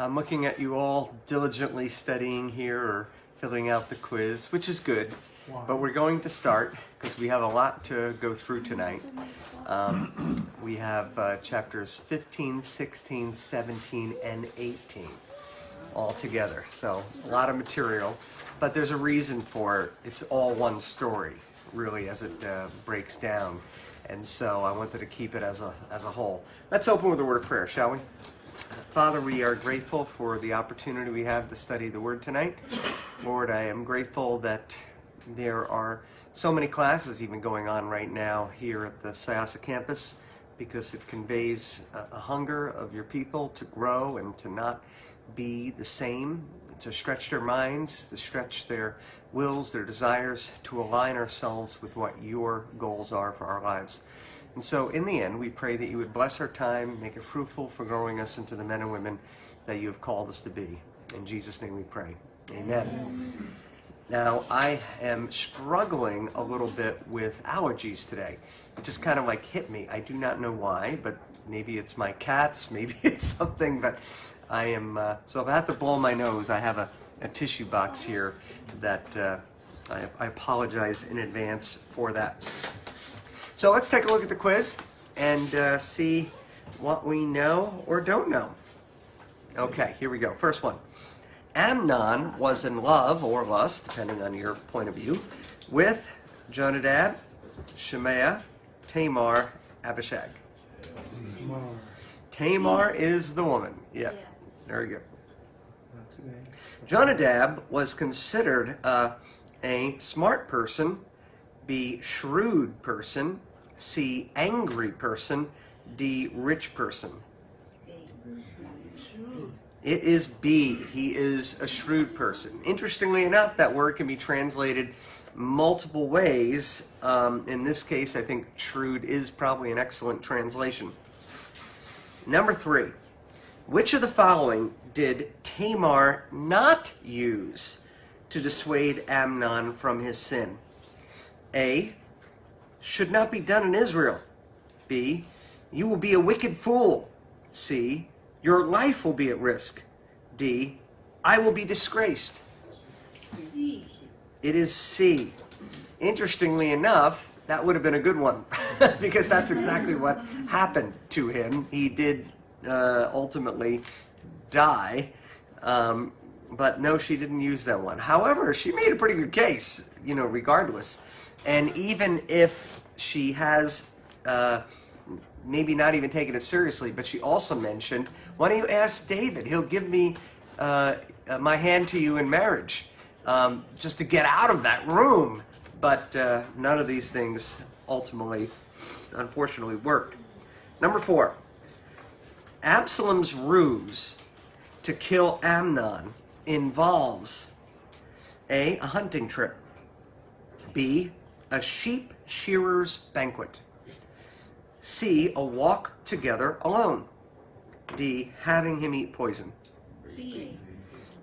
I'm looking at you all diligently studying here or filling out the quiz, which is good. But we're going to start because we have a lot to go through tonight. We have chapters 15, 16, 17, and 18 all together. So a lot of material, but there's a reason for it. It's all one story, really, as it breaks down. And so I wanted to keep it as a whole. Let's open with a word of prayer, shall we? Father, we are grateful for the opportunity we have to study the Word tonight. Lord, I am grateful that there are so many classes even going on right now here at the Syosset campus, because it conveys a hunger of your people to grow and to not be the same, to stretch their minds, to stretch their wills, their desires, to align ourselves with what your goals are for our lives. And so in the end, we pray that you would bless our time, make it fruitful for growing us into the men and women that you have called us to be. In Jesus' name we pray. Amen. Now, I am struggling a little bit with allergies today. It just kind of like hit me. I do not know why, but maybe it's my cats, maybe it's something, but I am, so if I have to blow my nose, I have a tissue box here that I apologize in advance for that. So let's take a look at the quiz and see what we know or don't know. Okay, here we go. First one. Amnon was in love or lust, depending on your point of view, with Jonadab, Shemaiah, Tamar, Abishag. Tamar is the woman. Yeah, very good. Jonadab was considered a smart person, B, shrewd person, C, angry person, D, rich person. It is B. He is a shrewd person. Interestingly enough, that word can be translated multiple ways. In this case, I think shrewd is probably an excellent translation. Number 3. Which of the following did Tamar not use to dissuade Amnon from his sin? A, should not be done in Israel. B, you will be a wicked fool. C, your life will be at risk. D, I will be disgraced. C. It is C. Interestingly enough, that would have been a good one because that's exactly what happened to him. He did ultimately die, but no, she didn't use that one. However, she made a pretty good case, regardless. And even if she has maybe not even taken it seriously, but she also mentioned, why don't you ask David? He'll give me my hand to you in marriage, just to get out of that room. But none of these things ultimately, unfortunately, worked. Number 4, Absalom's ruse to kill Amnon involves A, a hunting trip, B, a sheep shearer's banquet, C, a walk together alone, D, having him eat poison. B.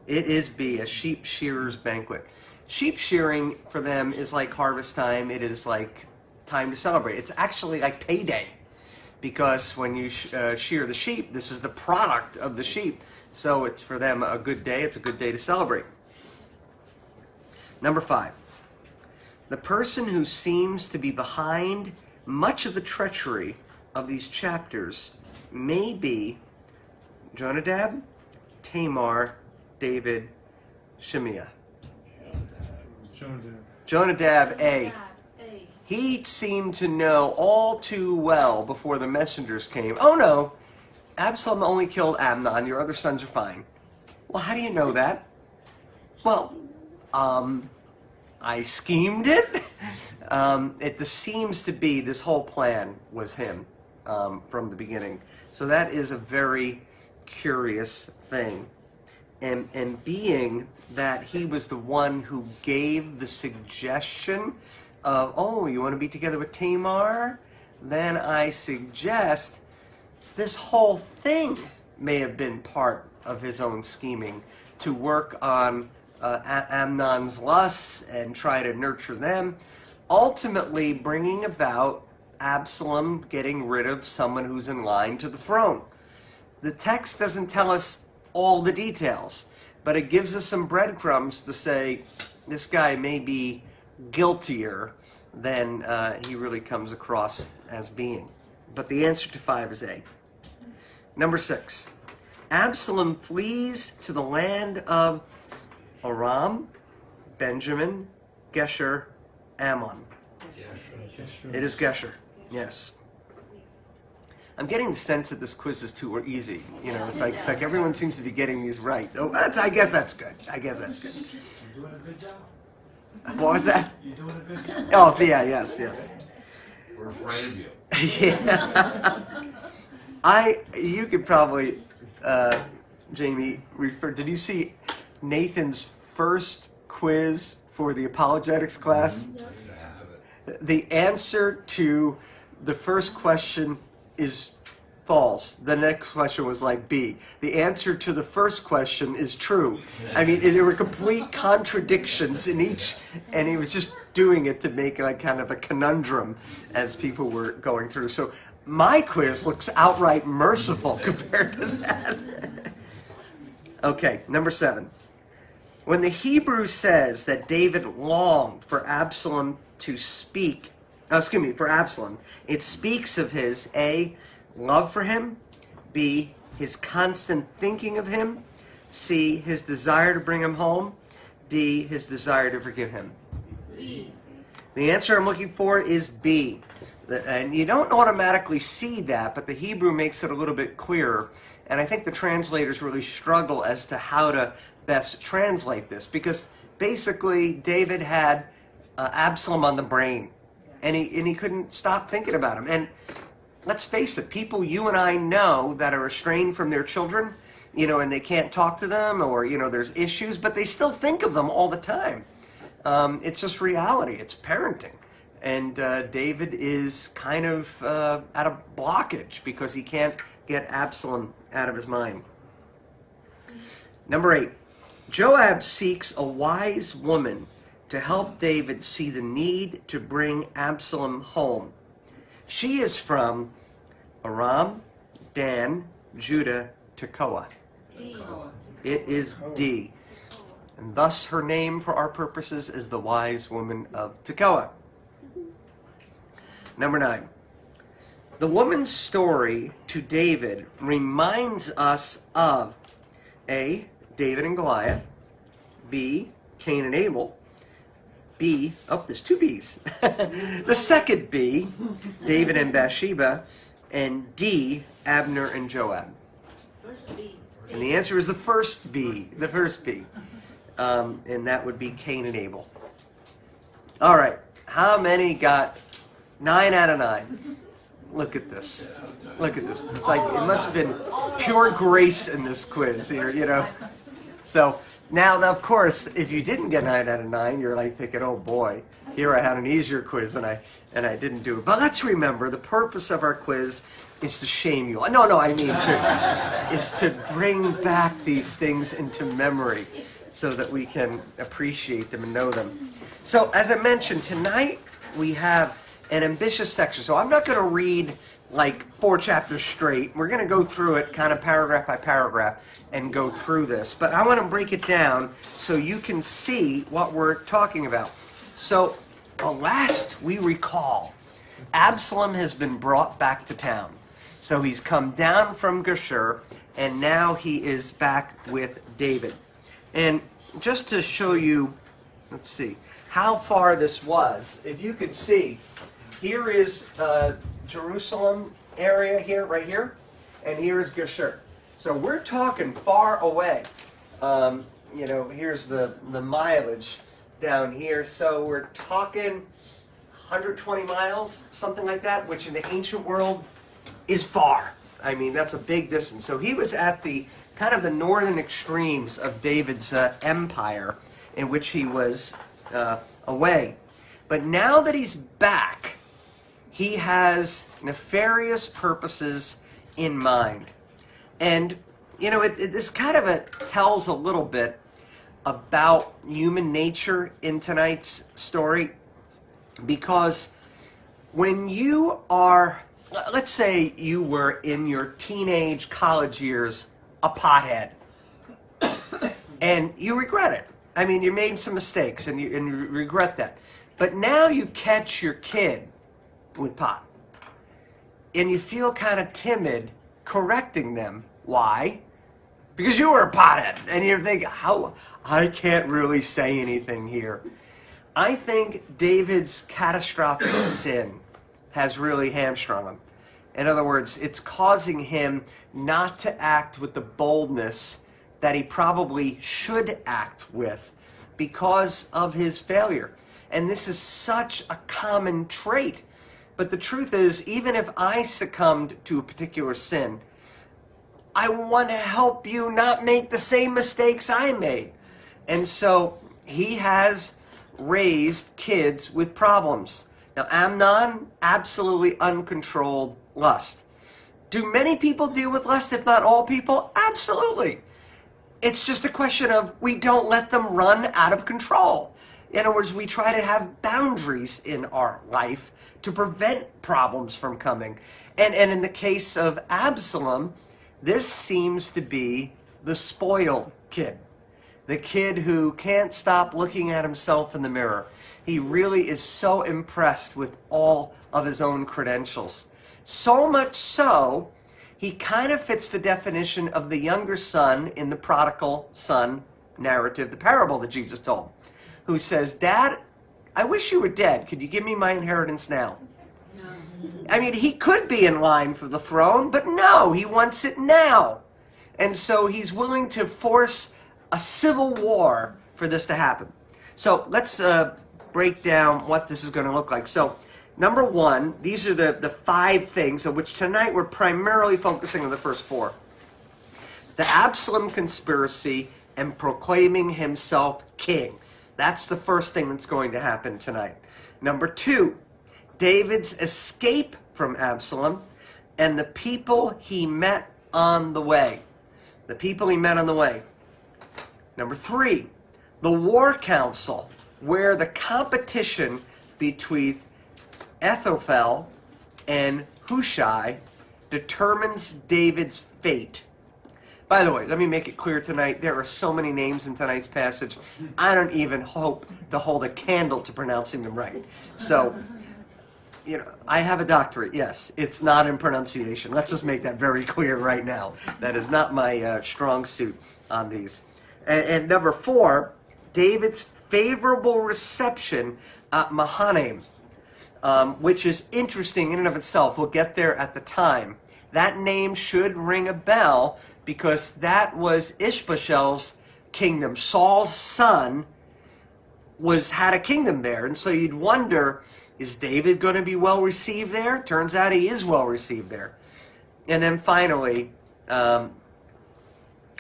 It is B, a sheep shearer's banquet. Sheep shearing for them is like harvest time. It is like time to celebrate. It's actually like payday, because when you shear the sheep, this is the product of the sheep. So it's for them a good day. It's a good day to celebrate. Number 5. The person who seems to be behind much of the treachery of these chapters may be Jonadab, Tamar, David, Shemaiah. Jonadab, A. He seemed to know all too well before the messengers came. Oh no, Absalom only killed Amnon. Your other sons are fine. Well, how do you know that? Well, I schemed it. It seems to be this whole plan was him from the beginning. So that is a very curious thing. And being that he was the one who gave the suggestion of, oh, you want to be together with Tamar? Then I suggest this whole thing may have been part of his own scheming to work on Amnon's lusts and try to nurture them, ultimately bringing about Absalom getting rid of someone who's in line to the throne. The text doesn't tell us all the details, but it gives us some breadcrumbs to say this guy may be guiltier than he really comes across as being. But the answer to 5 is A. Number 6. Absalom flees to the land of Aram, Benjamin, Gesher, Ammon. It is Gesher, yes. I'm getting the sense that this quiz is too easy. You know, it's like everyone seems to be getting these right. Oh, I guess that's good. I guess that's good. You're doing a good job. What was that? You're doing a good job. Oh, yeah, yes. We're afraid of you. Yeah. You could probably, Jamie, did you see Nathan's first quiz for the apologetics class? You have it. The answer to the first question is false. The next question was like B. The answer to the first question is true. I mean, there were complete contradictions in each, and he was just doing it to make like kind of a conundrum as people were going through. So my quiz looks outright merciful compared to that. Okay, number 7. When the Hebrew says that David longed for Absalom to speak, for Absalom, it speaks of his A, love for him, B, his constant thinking of him, C, his desire to bring him home, D, his desire to forgive him. B. The answer I'm looking for is B. And you don't automatically see that, but the Hebrew makes it a little bit clearer. And I think the translators really struggle as to how to best translate this, because basically David had Absalom on the brain, and he couldn't stop thinking about him. And let's face it, people you and I know that are estranged from their children, you know, and they can't talk to them, or, you know, there's issues, but they still think of them all the time. It's just reality. It's parenting. And David is kind of at a blockage because he can't get Absalom out of his mind. Number 8. Joab seeks a wise woman to help David see the need to bring Absalom home. She is from Aram, Dan, Judah, Tekoa. D. It is D. And thus her name for our purposes is the wise woman of Tekoa. Number 9. The woman's story to David reminds us of A, David and Goliath, B, Cain and Abel, B, there's 2 B's. The second B, David and Bathsheba, and D, Abner and Joab. First B. And the answer is the first B, and that would be Cain and Abel. All right, how many got 9 out of 9? Look at this. Look at this. It's like it must have been pure grace in this quiz here, you know. So now, of course, if you didn't get 9 out of 9, you're like thinking, "Oh boy, here I had an easier quiz and I didn't do it." But let's remember, the purpose of our quiz is to shame you. No, I mean is to bring back these things into memory so that we can appreciate them and know them. So, as I mentioned, tonight we have an ambitious section. So I'm not going to read like 4 chapters straight. We're going to go through it kind of paragraph by paragraph and go through this. But I want to break it down so you can see what we're talking about. So last we recall, Absalom has been brought back to town. So he's come down from Geshur, and now he is back with David. And just to show you, let's see, how far this was, if you could see, here is Jerusalem area here, right here, and here is Geshur. So we're talking far away. You know, here's the mileage down here. So we're talking 120 miles, something like that, which in the ancient world is far. I mean, that's a big distance. So he was at the kind of the northern extremes of David's empire, in which he was away. But now that he's back, he has nefarious purposes in mind. And, you know, this kind of tells a little bit about human nature in tonight's story. Because when you are, let's say you were in your teenage college years, a pothead, and you regret it. I mean, you made some mistakes and you regret that. But now you catch your kid with pot, and you feel kind of timid correcting them. Why? Because you were a pothead, and you're thinking, how, I can't really say anything here. I think David's catastrophic sin has really hamstrung him. In other words, it's causing him not to act with the boldness that he probably should act with because of his failure. And this is such a common trait. But the truth is, even if I succumbed to a particular sin, I want to help you not make the same mistakes I made. And so he has raised kids with problems. Now, Amnon, absolutely uncontrolled lust. Do many people deal with lust, if not all people? Absolutely. It's just a question of we don't let them run out of control. In other words, we try to have boundaries in our life to prevent problems from coming. And in the case of Absalom, this seems to be the spoiled kid. The kid who can't stop looking at himself in the mirror. He really is so impressed with all of his own credentials. So much so, he kind of fits the definition of the younger son in the prodigal son narrative, the parable that Jesus told, who says, Dad, I wish you were dead. Could you give me my inheritance now? No. I mean, he could be in line for the throne, but no, he wants it now. And so he's willing to force a civil war for this to happen. So let's break down what this is going to look like. So number one, these are the 5 things of which tonight we're primarily focusing on the first 4. The Absalom conspiracy and proclaiming himself king. That's the first thing that's going to happen tonight. Number 2, David's escape from Absalom and the people he met on the way. The people he met on the way. Number 3, the war council, where the competition between Ahithophel and Hushai determines David's fate. By the way, let me make it clear tonight, there are so many names in tonight's passage, I don't even hope to hold a candle to pronouncing them right. So, I have a doctorate, yes. It's not in pronunciation. Let's just make that very clear right now. That is not my strong suit on these. And number 4, David's favorable reception at Mahanaim, which is interesting in and of itself. We'll get there at the time. That name should ring a bell because that was Ishbosheth's kingdom. Saul's son had a kingdom there. And so you'd wonder, is David going to be well received there? Turns out he is well received there. And then finally,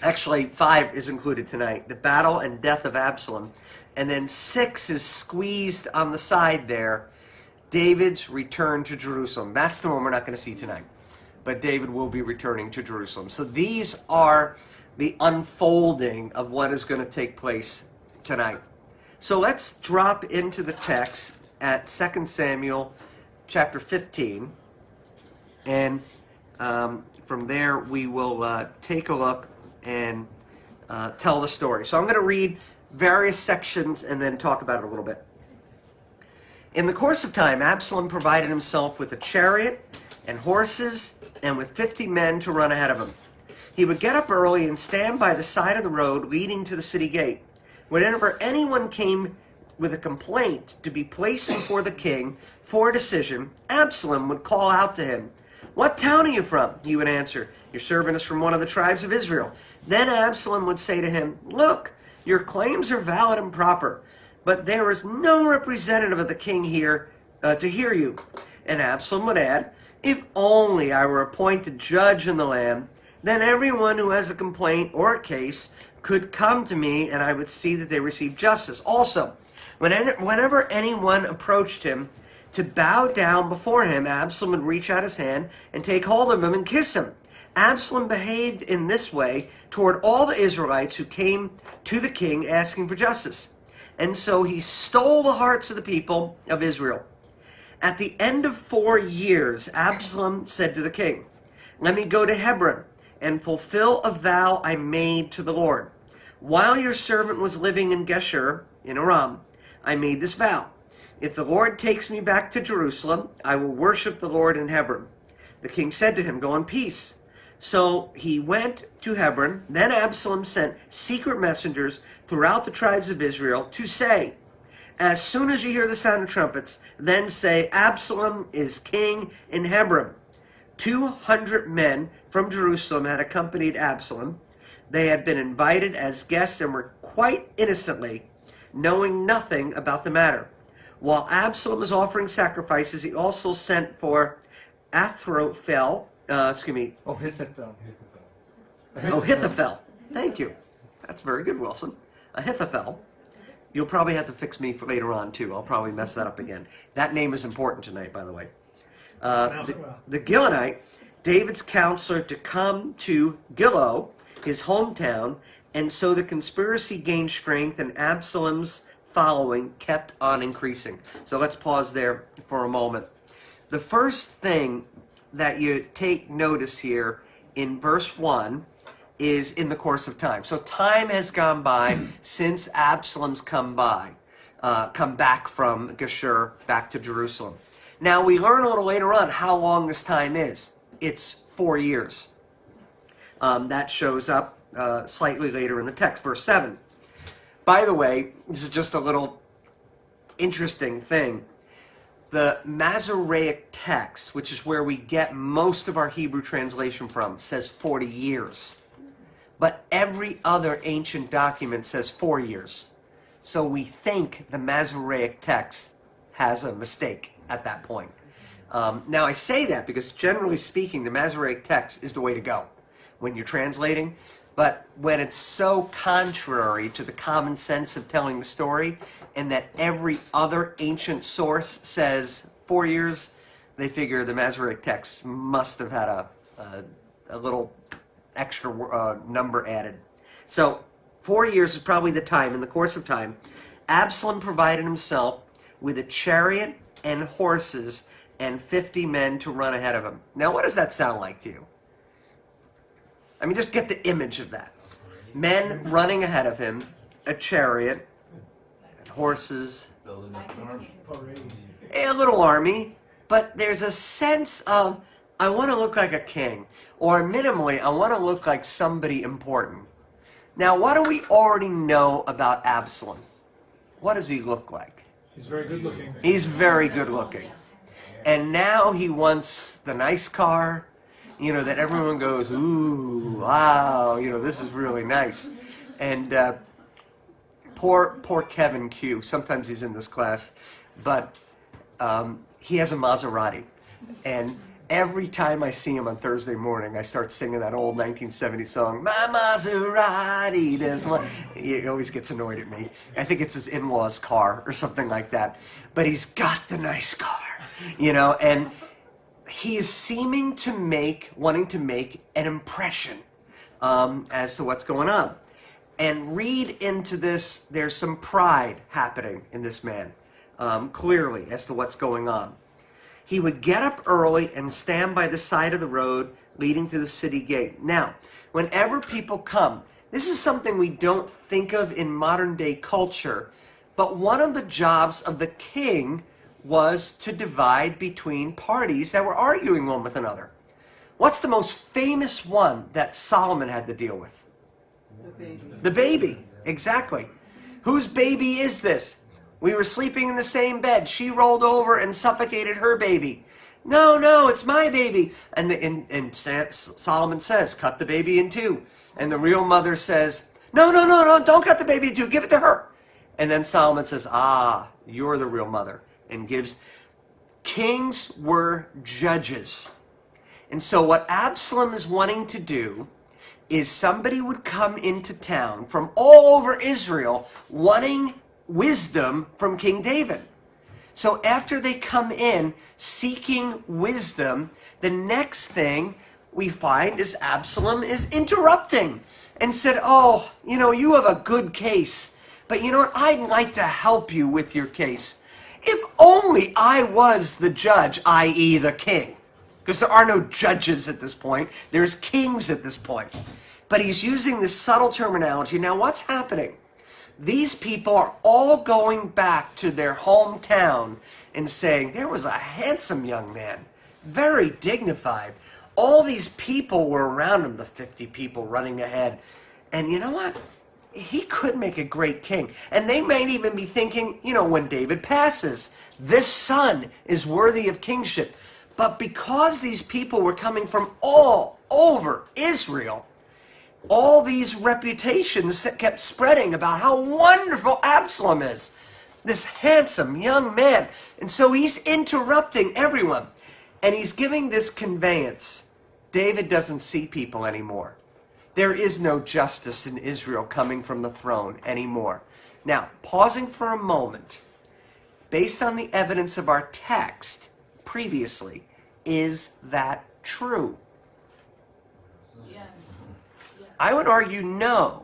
actually 5 is included tonight. The battle and death of Absalom. And then 6 is squeezed on the side there. David's return to Jerusalem. That's the one we're not going to see tonight. But David will be returning to Jerusalem. So these are the unfolding of what is going to take place tonight. So let's drop into the text at 2 Samuel chapter 15. And from there we will take a look and tell the story. So I'm going to read various sections and then talk about it a little bit. In the course of time, Absalom provided himself with a chariot and horses and with 50 men to run ahead of him. He would get up early and stand by the side of the road leading to the city gate. Whenever anyone came with a complaint to be placed before the king for a decision, Absalom would call out to him, "What town are you from?" He would answer, "Your servant is from one of the tribes of Israel." Then Absalom would say to him, "Look, your claims are valid and proper, but there is no representative of the king here to hear you." And Absalom would add, "If only I were appointed judge in the land, then everyone who has a complaint or a case could come to me and I would see that they receive justice." Also, whenever anyone approached him to bow down before him, Absalom would reach out his hand and take hold of him and kiss him. Absalom behaved in this way toward all the Israelites who came to the king asking for justice. And so he stole the hearts of the people of Israel. At the end of 4 years, Absalom said to the king, "Let me go to Hebron and fulfill a vow I made to the Lord. While your servant was living in Geshur, in Aram, I made this vow. If the Lord takes me back to Jerusalem, I will worship the Lord in Hebron. The king said to him, go in peace. So he went to Hebron. Then Absalom sent secret messengers throughout the tribes of Israel to say, as soon as you hear the sound of trumpets, then say, Absalom is king in Hebron. 200 men from Jerusalem had accompanied Absalom. They had been invited as guests and were quite innocently, knowing nothing about the matter. While Absalom was offering sacrifices, he also sent for Ahithophel. Ahithophel. Ahithophel. Thank you. That's very good, Wilson. Ahithophel. You'll probably have to fix me for later on, too. I'll probably mess that up again. That name is important tonight, by the way. The Gilonite, David's counselor, to come to Gilo, his hometown, and so the conspiracy gained strength, and Absalom's following kept on increasing. So let's pause there for a moment. The first thing that you take notice here in verse 1 is in the course of time. So time has gone by since Absalom's come back from Geshur back to Jerusalem. Now we learn a little later on how long this time is. It's 4 years. That shows up slightly later in the text, verse 7. By the way, this is just a little interesting thing. The Masoretic text, which is where we get most of our Hebrew translation from, says 40 years. But every other ancient document says 4 years. So we think the Masoretic text has a mistake at that point. Now I say that because generally speaking, the Masoretic text is the way to go when you're translating. But when it's so contrary to the common sense of telling the story, and that every other ancient source says 4 years, they figure the Masoretic text must have had a little extra number added. So 4 years is probably the time. In the course of time, Absalom provided himself with a chariot and horses and 50 men to run ahead of him. Now, what does that sound like to you? I mean, just get the image of that. Men running ahead of him, a chariot, and horses, Building up an army. a little army, but there's a sense of, I want to look like a king, or minimally, I want to look like somebody important. Now, what do we already know about Absalom? What does he look like? He's very good looking. He's very good looking. And now he wants the nice car, you know, that everyone goes, ooh, wow, you know, this is really nice. And poor Kevin Q, sometimes he's in this class, but he has a Maserati. And every time I see him on Thursday morning, I start singing that old 1970 song, My Maserati, there's one. He always gets annoyed at me. I think it's his in-law's car or something like that. But he's got the nice car, you know, and he is seeming to wanting to make an impression as to what's going on. And read into this, there's some pride happening in this man, clearly, as to what's going on. He would get up early and stand by the side of the road leading to the city gate. Now, whenever people come, this is something we don't think of in modern day culture, but one of the jobs of the king was to divide between parties that were arguing one with another. What's the most famous one that Solomon had to deal with? The baby. The baby, exactly. Whose baby is this? We were sleeping in the same bed. She rolled over and suffocated her baby. No, it's my baby. And Solomon says, cut the baby in two. And the real mother says, no, don't cut the baby in two. Give it to her. And then Solomon says, you're the real mother. And gives. Kings were judges. And so what Absalom is wanting to do is somebody would come into town from all over Israel wanting wisdom from King David. So after they come in seeking wisdom, the next thing we find is Absalom is interrupting and said, you have a good case, but you know what? I'd like to help you with your case. If only I was the judge, i.e. the king. because there are no judges at this point. There's kings at this point. But he's using this subtle terminology. Now, what's happening? These people are all going back to their hometown and saying, there was a handsome young man, very dignified. All these people were around him, the 50 people running ahead. And you know what? He could make a great king. And they might even be thinking, you know, when David passes, this son is worthy of kingship. But because these people were coming from all over Israel, all these reputations that kept spreading about how wonderful Absalom is, this handsome young man. And so he's interrupting everyone. And he's giving this conveyance. David doesn't see people anymore. There is no justice in Israel coming from the throne anymore. Now, pausing for a moment, based on the evidence of our text previously, is that true? Yes. Yes. I would argue no.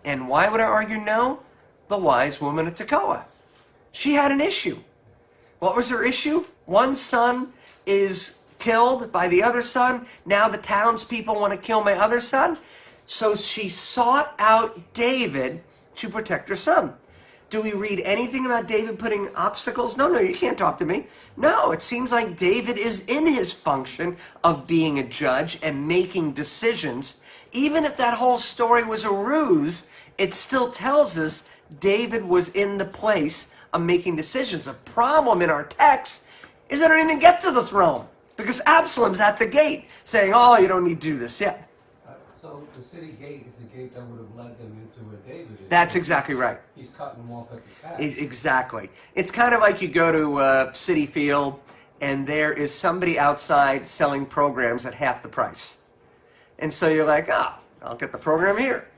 And why would I argue no? The wise woman at Tekoa. She had an issue. What was her issue? One son is killed by the other son. Now the townspeople want to kill my other son. So she sought out David to protect her son. Do we read anything about David putting obstacles? No, you can't talk to me. No, it seems like David is in his function of being a judge and making decisions. Even if that whole story was a ruse, it still tells us David was in the place of making decisions. The problem in our text is they don't even get to the throne because Absalom's at the gate saying, oh, you don't need to do this yet. So the city gate is the gate that would have led them into where David is. That's exactly right. He's cutting them off at the pass. Exactly. It's kind of like you go to City Field and there is somebody outside selling programs at half the price. And so you're like, oh, I'll get the program here.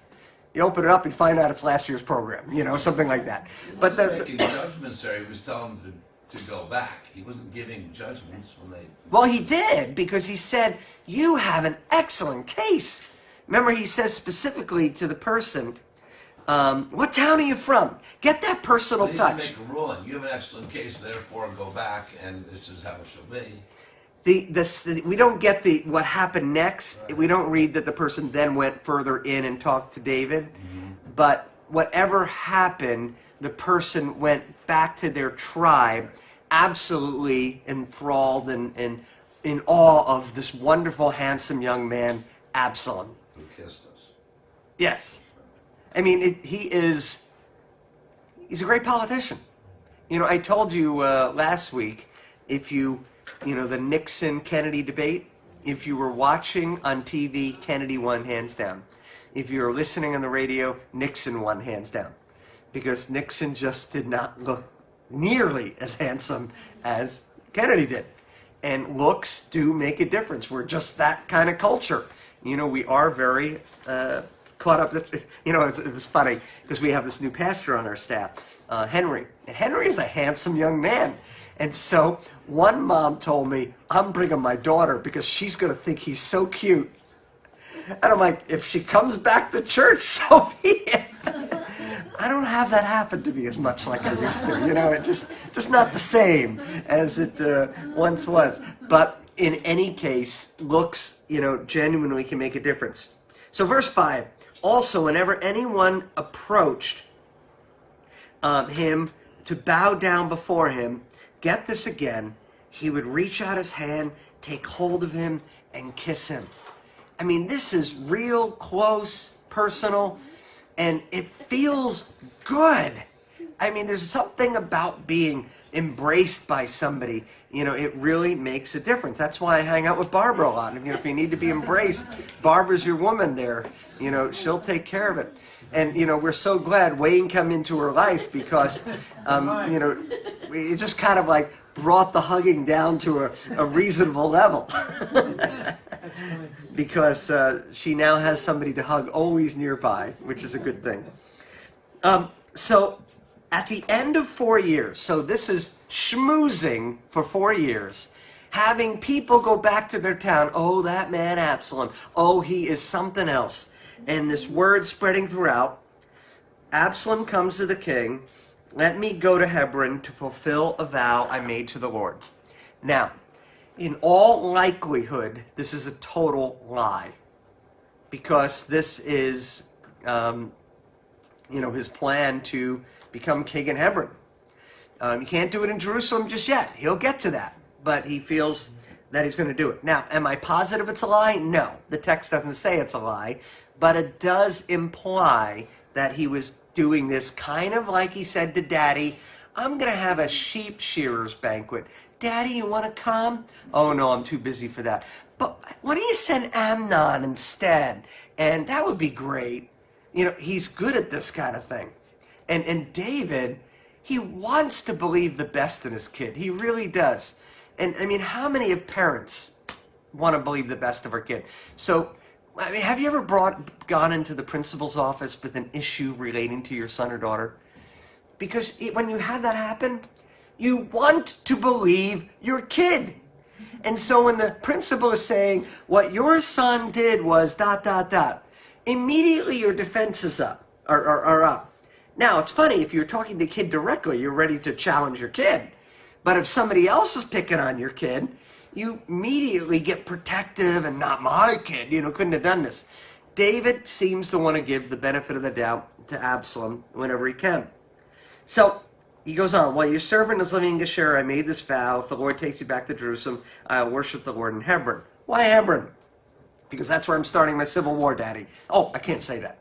You open it up and find out it's last year's program, you know, something like that. But making judgments there, he was telling them to go back. He wasn't giving judgments when they... Well, he did, because he said, you have an excellent case. Remember, he says specifically to the person, what town are you from? Get that personal touch. He didn't make a ruling. You have an excellent case, therefore go back, and this is how it shall be. We don't get what happened next. Right. We don't read that the person then went further in and talked to David. Mm-hmm. But whatever happened, the person went back to their tribe, absolutely enthralled and in awe of this wonderful, handsome young man, Absalom. Who kissed us. Yes. I mean, he's a great politician. You know, I told you last week, if you know, the Nixon-Kennedy debate, if you were watching on TV, Kennedy won hands down. If you were listening on the radio, Nixon won hands down. Because Nixon just did not look nearly as handsome as Kennedy did. And looks do make a difference. We're just that kind of culture. You know, we are very caught up. You know, it was funny because we have this new pastor on our staff, Henry. And Henry is a handsome young man. And so one mom told me, I'm bringing my daughter because she's going to think he's so cute. And I'm like, if she comes back to church, so be it. I don't have that happen to me as much like I used to. You know, it just not the same as it once was. But in any case, looks, you know, genuinely can make a difference. So verse 5, also whenever anyone approached him to bow down before him, get this again, he would reach out his hand, take hold of him, and kiss him. I mean, this is real close, personal, and it feels good. I mean, there's something about being embraced by somebody. You know, it really makes a difference. That's why I hang out with Barbara a lot. You know, if you need to be embraced, Barbara's your woman there. You know, she'll take care of it. And, you know, we're so glad Wayne come into her life because, you know, it just kind of like brought the hugging down to a reasonable level. Because she now has somebody to hug always nearby, which is a good thing. So at the end of 4 years, so this is schmoozing for 4 years, having people go back to their town, oh, that man Absalom, oh, he is something else. And this word spreading throughout, Absalom comes to the king, let me go to Hebron to fulfill a vow I made to the Lord. Now, In all likelihood, this is a total lie, because this is, his plan to become king in Hebron. You can't do it in Jerusalem just yet. He'll get to that, but he feels that he's going to do it. Now, am I positive it's a lie? No. The text doesn't say it's a lie, but it does imply that he was doing this kind of like he said to Daddy, I'm going to have a sheep shearer's banquet. Daddy, you want to come? Oh, no, I'm too busy for that. But why don't you send Amnon instead? And that would be great. He's good at this kind of thing. And David, he wants to believe the best in his kid. He really does. And I mean, how many of parents want to believe the best of our kid? So, I mean, have you ever gone into the principal's office with an issue relating to your son or daughter? Because when you have that happen, you want to believe your kid. And so when the principal is saying, what your son did was ... immediately your defenses are up. Now, it's funny, if you're talking to a kid directly, you're ready to challenge your kid. But if somebody else is picking on your kid, you immediately get protective and not my kid, couldn't have done this. David seems to want to give the benefit of the doubt to Absalom whenever he can. So he goes on, while your servant is living in Geshur, I made this vow, if the Lord takes you back to Jerusalem, I'll worship the Lord in Hebron. Why Hebron? Because that's where I'm starting my civil war, Daddy. Oh, I can't say that.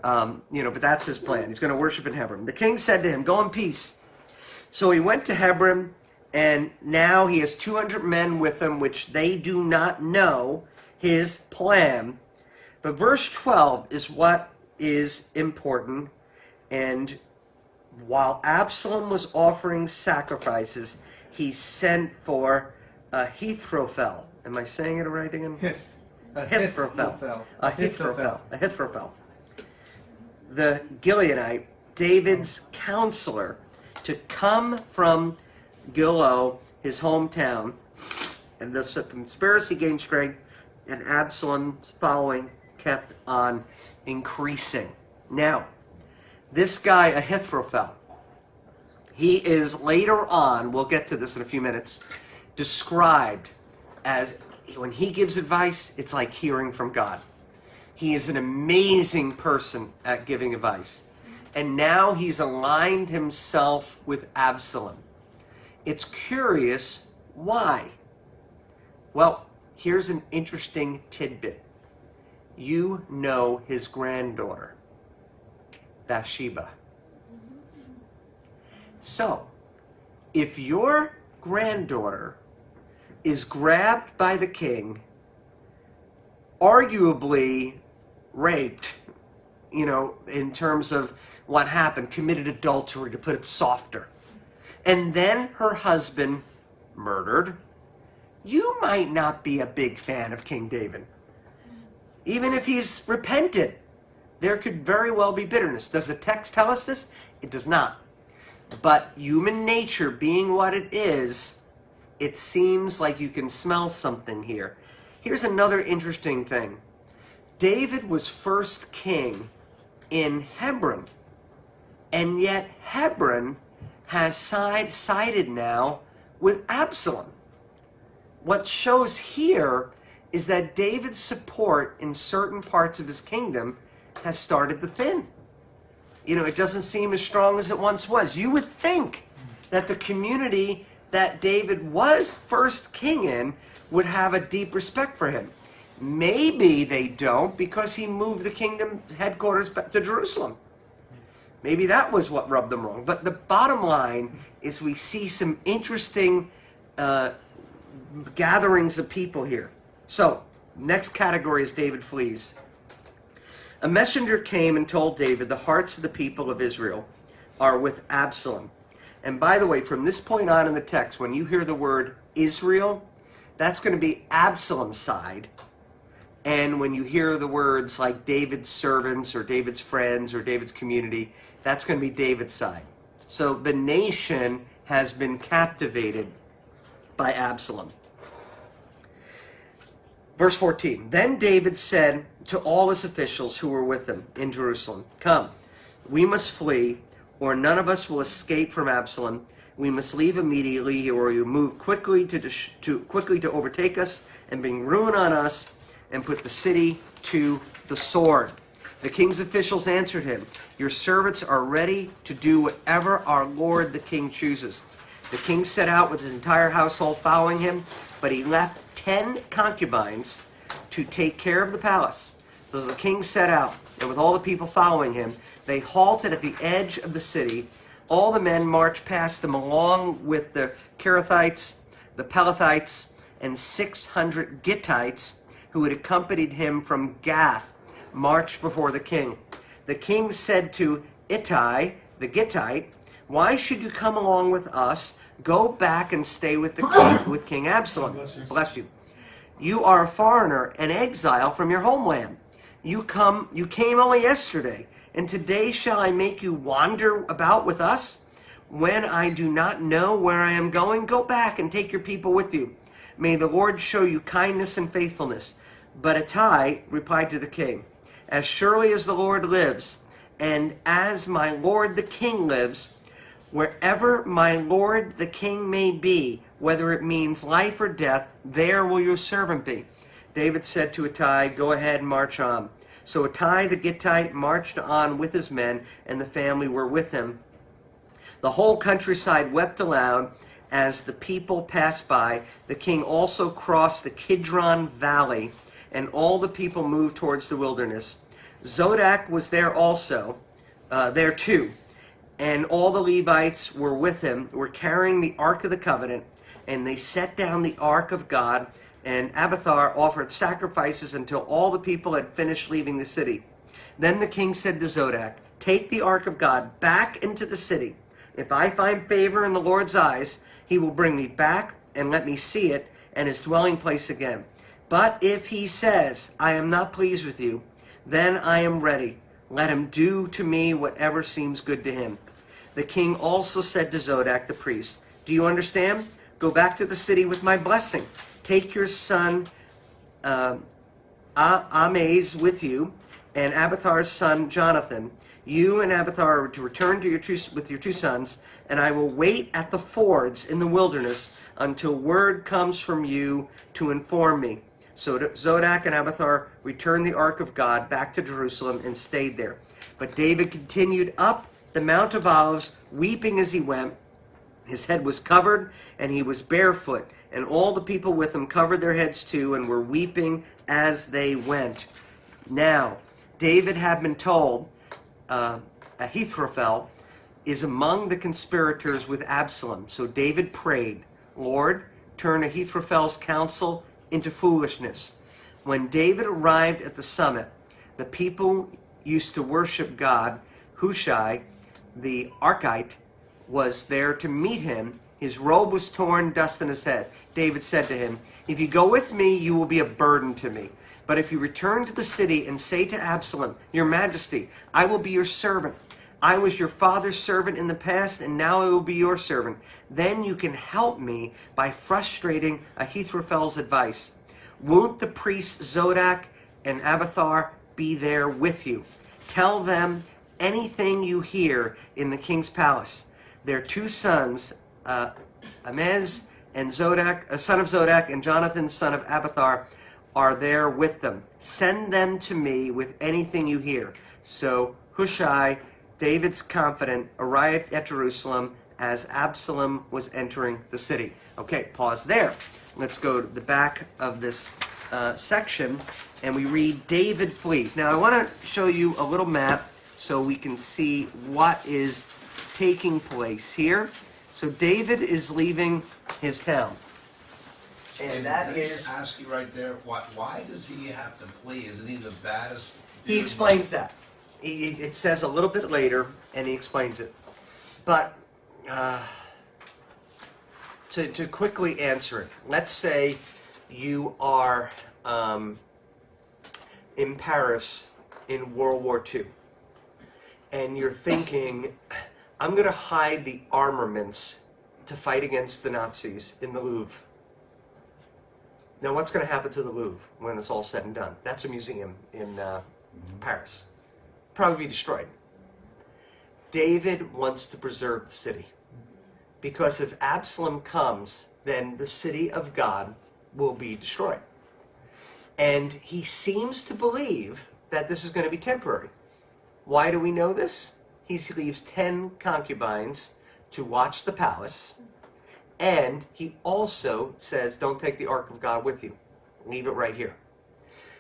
But that's his plan. He's going to worship in Hebron. The king said to him, go in peace. So he went to Hebron, and now he has 200 men with him, which they do not know his plan. But verse 12 is what is important. And while Absalom was offering sacrifices, he sent for Ahithophel. Am I saying it right again? Ahithophel. The Gileadite, David's counselor, to come from Gilo, his hometown. And thus the conspiracy gained strength, and Absalom's following kept on increasing. Now, this guy, Ahithophel, he is later on, we'll get to this in a few minutes, described as, when he gives advice, it's like hearing from God. He is an amazing person at giving advice. And now he's aligned himself with Absalom. It's curious why. Well, here's an interesting tidbit. You know his granddaughter, Bathsheba. So, if your granddaughter is grabbed by the king, arguably raped, in terms of what happened, committed adultery, to put it softer, and then her husband murdered, you might not be a big fan of King David. Even if he's repented, there could very well be bitterness. Does the text tell us this? It does not. But human nature being what it is, it seems like you can smell something here. Here's another interesting thing. David was first king in Hebron, and yet Hebron has sided now with Absalom. What shows here is that David's support in certain parts of his kingdom has started to thin. It doesn't seem as strong as it once was. You would think that the community that David was first king in would have a deep respect for him. Maybe they don't, because he moved the kingdom headquarters back to Jerusalem. Maybe that was what rubbed them wrong. But the bottom line is we see some interesting gatherings of people here. So, next category is David flees. A messenger came and told David, the hearts of the people of Israel are with Absalom. And by the way, from this point on in the text, when you hear the word Israel, that's going to be Absalom's side. And when you hear the words like David's servants or David's friends or David's community, that's going to be David's side. So the nation has been captivated by Absalom. Verse 14, then David said to all his officials who were with him in Jerusalem, come, we must flee, or none of us will escape from Absalom. We must leave immediately, or you move quickly to overtake us and bring ruin on us and put the city to the sword." The king's officials answered him, "Your servants are ready to do whatever our lord the king chooses." The king set out with his entire household following him, but he left 10 concubines to take care of the palace. So the king set out, and with all the people following him, they halted at the edge of the city. All the men marched past them, along with the Kerethites, the Pelethites, and 600 Gittites who had accompanied him from Gath, marched before the king. The king said to Ittai, the Gittite, "Why should you come along with us? Go back and stay with the king, with King Absalom." Bless you. "You are a foreigner, an exile from your homeland. You came only yesterday, and today shall I make you wander about with us? When I do not know where I am going, go back and take your people with you. May the Lord show you kindness and faithfulness." But Ittai replied to the king, "As surely as the Lord lives, and as my lord the king lives, wherever my lord the king may be, whether it means life or death, there will your servant be." David said to Ittai, "Go ahead and march on." So Ittai the Gittite marched on with his men, and the family were with him. The whole countryside wept aloud as the people passed by. The king also crossed the Kidron Valley, and all the people moved towards the wilderness. Zodak was there also, there too, and all the Levites were with him, were carrying the Ark of the Covenant, and they set down the Ark of God, and Abiathar offered sacrifices until all the people had finished leaving the city. Then the king said to Zodak, "Take the Ark of God back into the city. If I find favor in the Lord's eyes, he will bring me back and let me see it and his dwelling place again. But if he says, 'I am not pleased with you,' then I am ready. Let him do to me whatever seems good to him." The king also said to Zodak the priest, "Do you understand? Go back to the city with my blessing. Take your son Amaz with you, and Abiathar's son Jonathan. You and Abiathar are to return to with your two sons, and I will wait at the fords in the wilderness until word comes from you to inform me." So Zodak and Abiathar returned the Ark of God back to Jerusalem and stayed there. But David continued up the Mount of Olives, weeping as he went. His head was covered, and he was barefoot, and all the people with him covered their heads too, and were weeping as they went. Now, David had been told Ahithophel is among the conspirators with Absalom. So David prayed, "Lord, turn Ahithophel's counsel into foolishness." When David arrived at the summit, the people used to worship God. Hushai, the Archite, was there to meet him. His robe was torn, dust in his head. David said to him, "If you go with me, you will be a burden to me. But if you return to the city and say to Absalom, 'Your Majesty, I will be your servant. I was your father's servant in the past, and now I will be your servant,' then you can help me by frustrating Ahithophel's advice. Won't the priests Zodak and Abiathar be there with you? Tell them anything you hear in the king's palace. Their two sons, Amaz and Zodak, son of Zodak, and Jonathan, son of Abiathar, are there with them. Send them to me with anything you hear." So Hushai, David's confidant, arrived at Jerusalem as Absalom was entering the city. Okay, pause there. Let's go to the back of this section, and we read, "David flees." Now I want to show you a little map so we can see what is taking place here. So David is leaving his town. And that Let me is... ask you right there, why does he have to flee? Isn't he the baddest? He dude? explains that. It says a little bit later, and he explains it. But to quickly answer it, let's say you are in Paris in World War II, and you're thinking, "I'm going to hide the armaments to fight against the Nazis in the Louvre." Now, what's going to happen to the Louvre when it's all said and done? That's a museum in Paris. Probably be destroyed. David wants to preserve the city. because if Absalom comes, then the city of God will be destroyed. And he seems to believe that this is going to be temporary. Why do we know this? He leaves 10 concubines to watch the palace, and he also says, don't take the Ark of God with you. Leave it right here.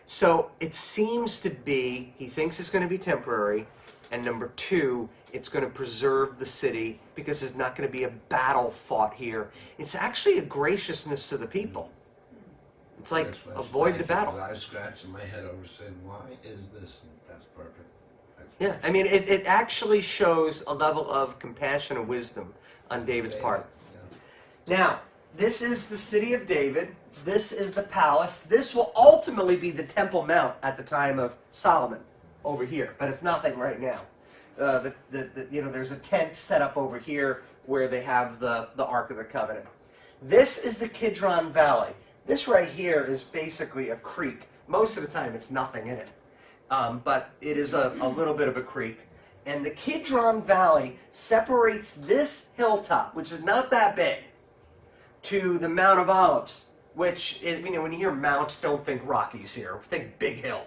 So it seems to be, he thinks it's going to be temporary, and number two, it's going to preserve the city because there's not going to be a battle fought here. It's actually a graciousness to the people. It's like, That's what's avoid the strange, battle. because I was scratching my head over saying, why is this? And that's perfect. Yeah, I mean, it actually shows a level of compassion and wisdom on David's part. Yeah. Now, this is the city of David. This is the palace. This will ultimately be the Temple Mount at the time of Solomon over here, but it's nothing right now. There's a tent set up over here where they have the Ark of the Covenant. This is the Kidron Valley. This right here is basically a creek. Most of the time it's nothing in it. But it is a little bit of a creek. And the Kidron Valley separates this hilltop, which is not that big, to the Mount of Olives, which, when you hear mount, don't think Rockies here. Think big hill.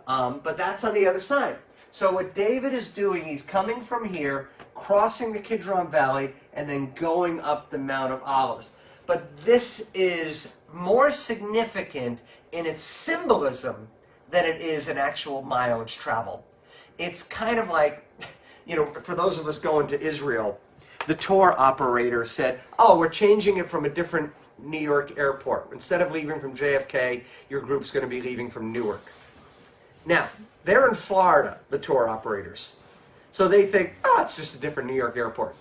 But that's on the other side. So what David is doing, he's coming from here, crossing the Kidron Valley, and then going up the Mount of Olives. But this is more significant in its symbolism than it is an actual mileage travel. It's kind of like, for those of us going to Israel, the tour operator said, oh, we're changing it from a different New York airport. Instead of leaving from JFK, your group's going to be leaving from Newark. Now, they're in Florida, the tour operators. So they think, oh, it's just a different New York airport.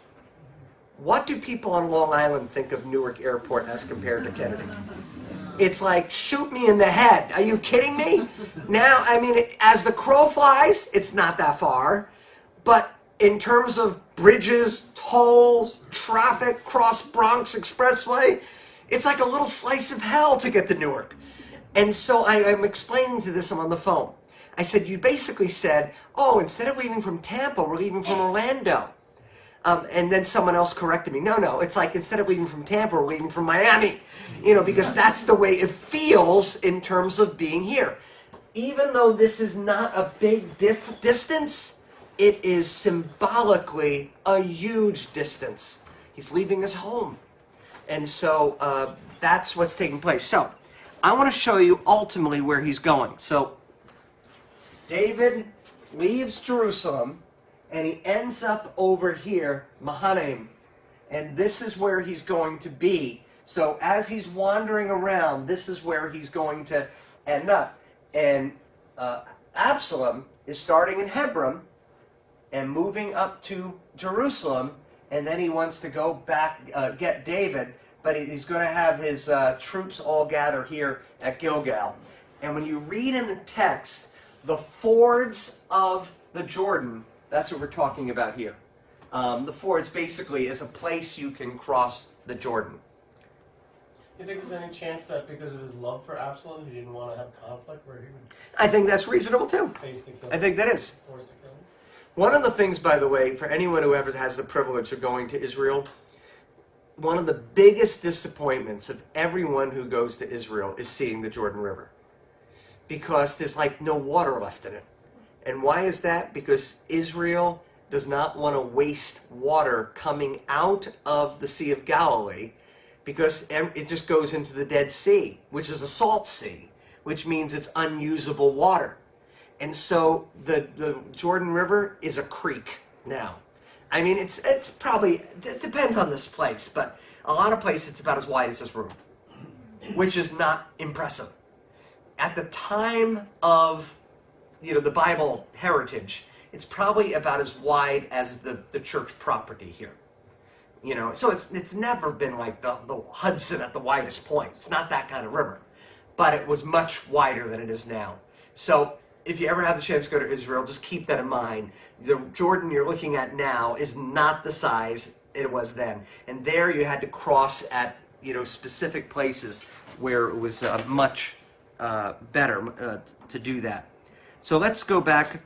What do people on Long Island think of Newark Airport as compared to Kennedy? It's like, shoot me in the head. Are you kidding me? Now, as the crow flies, it's not that far. But in terms of bridges, tolls, traffic, cross Bronx Expressway, it's like a little slice of hell to get to Newark. And so I'm explaining to this, I'm on the phone. I said, you basically said, oh, instead of leaving from Tampa, we're leaving from Orlando. And then someone else corrected me. No, it's like instead of leaving from Tampa, we're leaving from Miami. Because that's the way it feels in terms of being here. Even though this is not a big distance, it is symbolically a huge distance. He's leaving his home. And so that's what's taking place. So I want to show you ultimately where he's going. So David leaves Jerusalem, and he ends up over here, Mahanaim. And this is where he's going to be. So as he's wandering around, this is where he's going to end up. And Absalom is starting in Hebron and moving up to Jerusalem. And then he wants to go back, get David. But he's going to have his troops all gather here at Gilgal. And when you read in the text, the fords of the Jordan, that's what we're talking about here. The fords basically is a place you can cross the Jordan. You think there's any chance that because of his love for Absalom, he didn't want to have conflict where he would I think that's reasonable too. face to kill I think that is. forced to kill him? One of the things, by the way, for anyone who ever has the privilege of going to Israel, one of the biggest disappointments of everyone who goes to Israel is seeing the Jordan River. Because there's like no water left in it. And why is that? Because Israel does not want to waste water coming out of the Sea of Galilee, because it just goes into the Dead Sea, which is a salt sea, which means it's unusable water. And so the Jordan River is a creek now. It's probably, it depends on this place, but a lot of places it's about as wide as this room, which is not impressive. At the time of the Bible heritage, it's probably about as wide as the church property here. So it's never been like the Hudson at the widest point. It's not that kind of river. But it was much wider than it is now. So if you ever have the chance to go to Israel, just keep that in mind. The Jordan you're looking at now is not the size it was then. And there you had to cross at specific places where it was much better to do that. So let's go back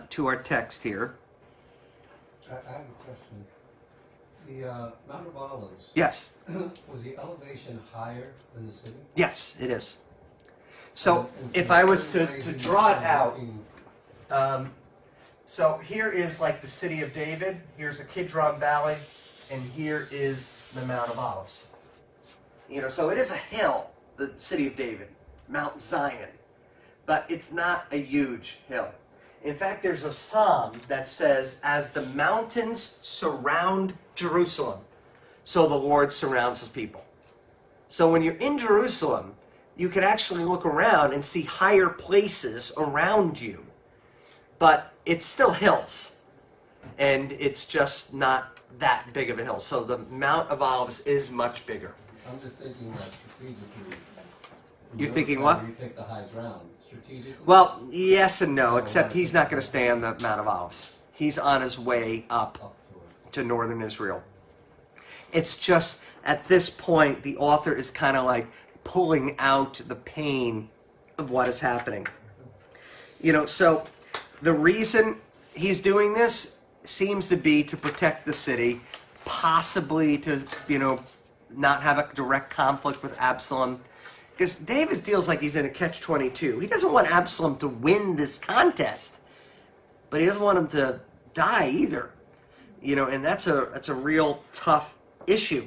to our text here. I have a question. The Mount of Olives, Yes, was the elevation higher than the city? yes, it is. So And if so I in was certain to ways, he's draw it kind of out, looking- so here is like the city of David, here's the Kidron Valley, and here is the Mount of Olives. You know, so it is a hill, the city of David, Mount Zion, but it's not a huge hill. In fact, there's a psalm that says, as the mountains surround Jerusalem, so the Lord surrounds his people. So when you're in Jerusalem, you can actually look around and see higher places around you. But it's still hills. And it's just not that big of a hill. So the Mount of Olives is much bigger. I'm just thinking that strategically. You're thinking what? You take the high ground. Strategically? Well, yes and no, except he's not going to stay on the Mount of Olives. He's on his way up Up towards. to northern Israel. It's just, at this point, the author is kind of like pulling out the pain of what is happening. You know, so the reason he's doing this seems to be to protect the city, possibly to, you know, not have a direct conflict with Absalom. Because David feels like he's in a catch-22. He doesn't want Absalom to win this contest, but he doesn't want him to die either. You know, and that's a real tough issue.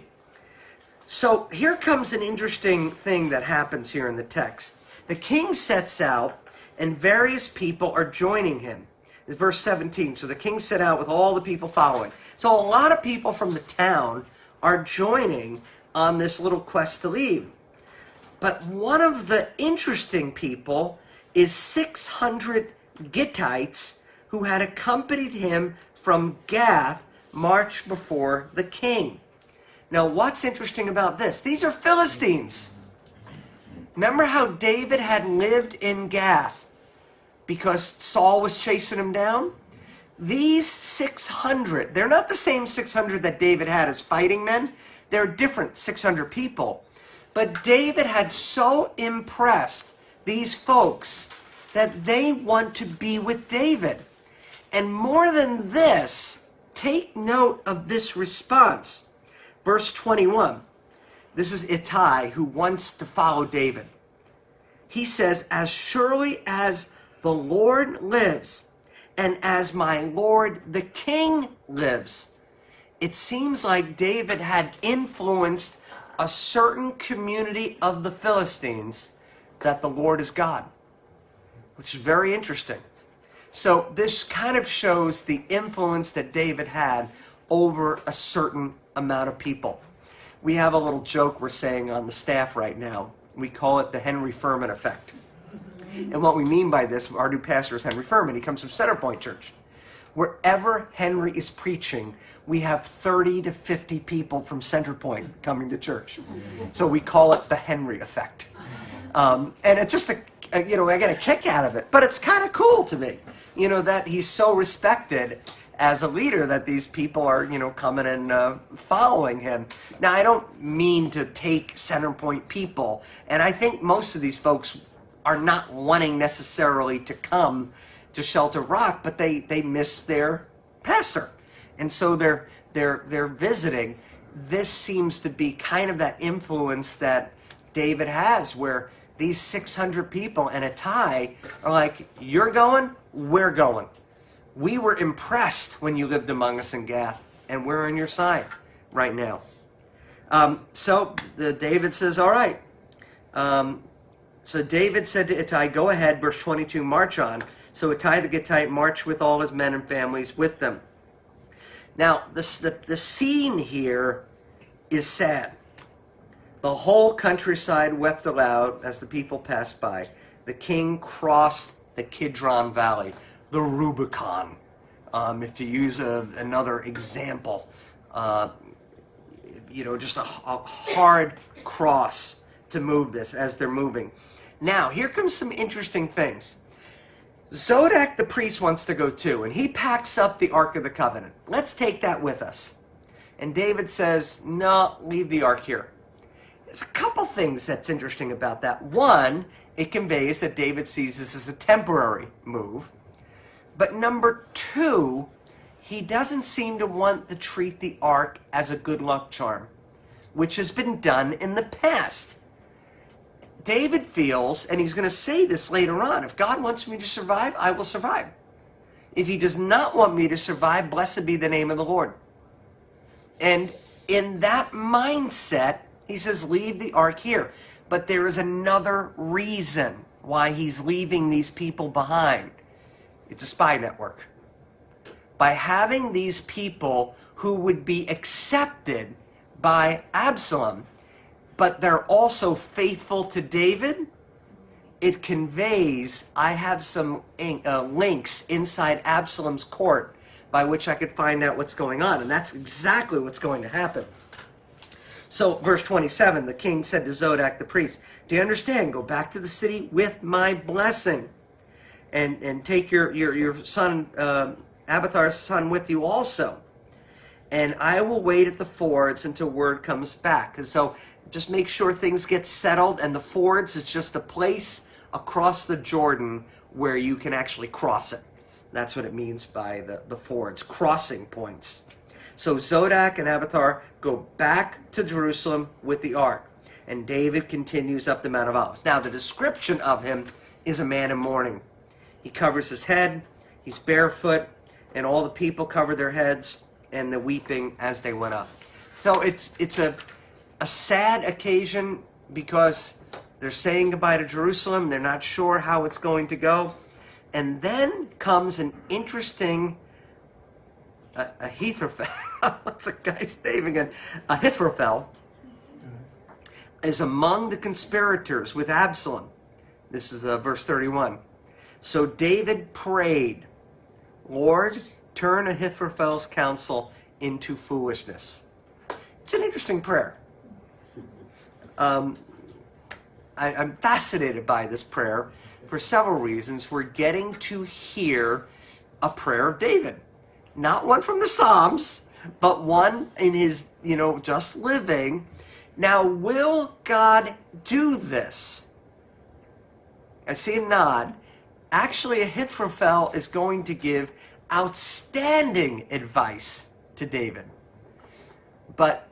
So here comes an interesting thing that happens here in the text. The king sets out, and various people are joining him. It's verse 17. So the king set out with all the people following. So a lot of people from the town are joining on this little quest to leave. But one of the interesting people is 600 Gittites who had accompanied him from Gath, marched before the king. Now, what's interesting about this? These are Philistines. Remember how David had lived in Gath because Saul was chasing him down? These 600, they're not the same 600 that David had as fighting men. They're different 600 people. But David had so impressed these folks that they want to be with David. And more than this, take note of this response. Verse 21. This is Ittai, who wants to follow David. He says, as surely as the Lord lives, and as my Lord the King lives. It seems like David had influenced a certain community of the Philistines that the Lord is God, which is very interesting. So this kind of shows the influence that David had over a certain amount of people. We have a little joke we're saying on the staff right now. We call it the Henry Furman effect. And what we mean by this, our new pastor is Henry Furman. He comes from Centerpoint Church. Wherever Henry is preaching, we have 30 to 50 people from Centerpoint coming to church. So we call it the Henry effect. And it's just I get a kick out of it. But it's kind of cool to me, that he's so respected as a leader that these people are, coming and following him. Now, I don't mean to take Centerpoint people. And I think most of these folks are not wanting necessarily to come to Shelter Rock, but they miss their pastor. And so they're visiting. This seems to be kind of that influence that David has, where these 600 people and Ittai are like, you're going, we're going. We were impressed when you lived among us in Gath, and we're on your side right now. So David says, all right. So David said to Ittai, go ahead, verse 22, march on. So Ittai the Gittite marched with all his men and families with them. Now, the scene here is sad. The whole countryside wept aloud as the people passed by. The king crossed the Kidron Valley, the Rubicon. If you use another example, just a hard cross to move this as they're moving. Now, here comes some interesting things. Zodek the priest wants to go too, and he packs up the Ark of the Covenant. Let's take that with us. And David says, no, leave the Ark here. There's a couple things that's interesting about that. One, it conveys that David sees this as a temporary move. But number two, he doesn't seem to want to treat the ark as a good luck charm, which has been done in the past. David feels, and he's going to say this later on, if God wants me to survive, I will survive. If he does not want me to survive, blessed be the name of the Lord. And in that mindset, he says, leave the ark here. But there is another reason why he's leaving these people behind. It's a spy network. By having these people who would be accepted by Absalom, but they're also faithful to David, it conveys, I have some links inside Absalom's court by which I could find out what's going on. And that's exactly what's going to happen. So, verse 27, the king said to Zodok the priest, do you understand? Go back to the city with my blessing. And take your son, Abithar's son, with you also. And I will wait at the fords until word comes back. And so, just make sure things get settled. And the fords is just the place across the Jordan where you can actually cross it. That's what it means by the fords, crossing points. So Zodok and Abithar go back to Jerusalem with the ark. And David continues up the Mount of Olives. Now the description of him is a man in mourning. He covers his head, he's barefoot, and all the people cover their heads, and the weeping as they went up. So it's a sad occasion because they're saying goodbye to Jerusalem. They're not sure how it's going to go. And then comes an interesting Ahithophel. What's the guy's name again? Ahithophel is among the conspirators with Absalom. This is verse 31. So David prayed, Lord, turn Ahithophel's counsel into foolishness. It's an interesting prayer. I'm fascinated by this prayer for several reasons. We're getting to hear a prayer of David. Not one from the Psalms, but one in his, just living. Now, will God do this? I see a nod. Actually, Ahithophel is going to give outstanding advice to David. But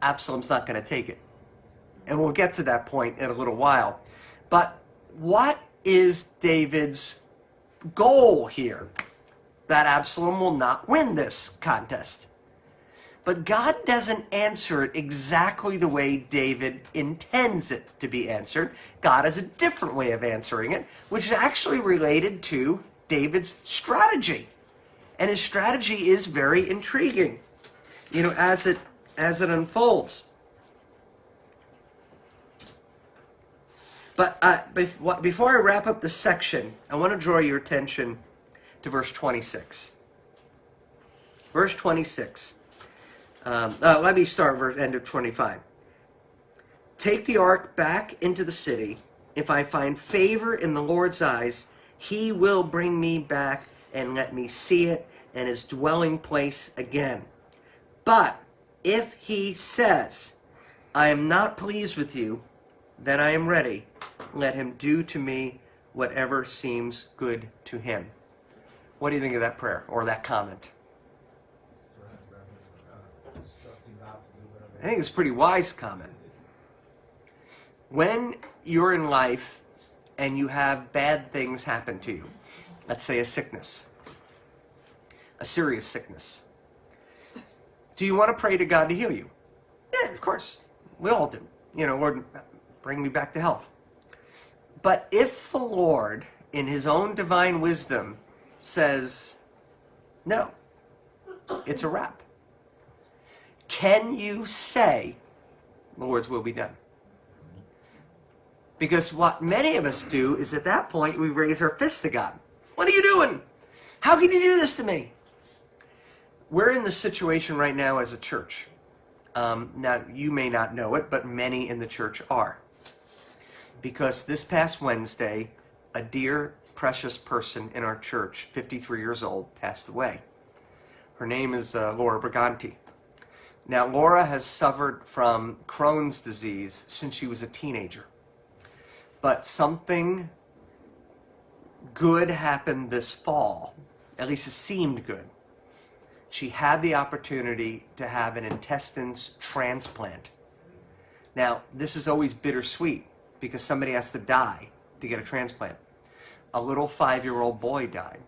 Absalom's not going to take it. And we'll get to that point in a little while. But what is David's goal here? That Absalom will not win this contest. But God doesn't answer it exactly the way David intends it to be answered. God has a different way of answering it, which is actually related to David's strategy. And his strategy is very intriguing, as it unfolds. But before I wrap up this section, I want to draw your attention to verse 26. Verse 26. Let me start end of 25. Take the ark back into the city. If I find favor in the Lord's eyes, he will bring me back and let me see it and his dwelling place again. But if he says, I am not pleased with you, then I am ready. Let him do to me whatever seems good to him. What do you think of that prayer or that comment? I think it's a pretty wise comment. When you're in life and you have bad things happen to you, let's say a sickness, a serious sickness, do you want to pray to God to heal you? Yeah, of course. We all do. Lord, bring me back to health. But if the Lord, in his own divine wisdom, says, no, it's a wrap, can you say, the Lord's will be done? Because what many of us do is at that point we raise our fist to God. What are you doing? How can you do this to me? We're in this situation right now as a church. Now, you may not know it, but many in the church are. Because this past Wednesday, a dear, precious person in our church, 53 years old, passed away. Her name is Laura Briganti. Now, Laura has suffered from Crohn's disease since she was a teenager. But something good happened this fall. At least it seemed good. she had the opportunity to have an intestines transplant. Now, this is always bittersweet because somebody has to die to get a transplant. A little 5-year-old boy died.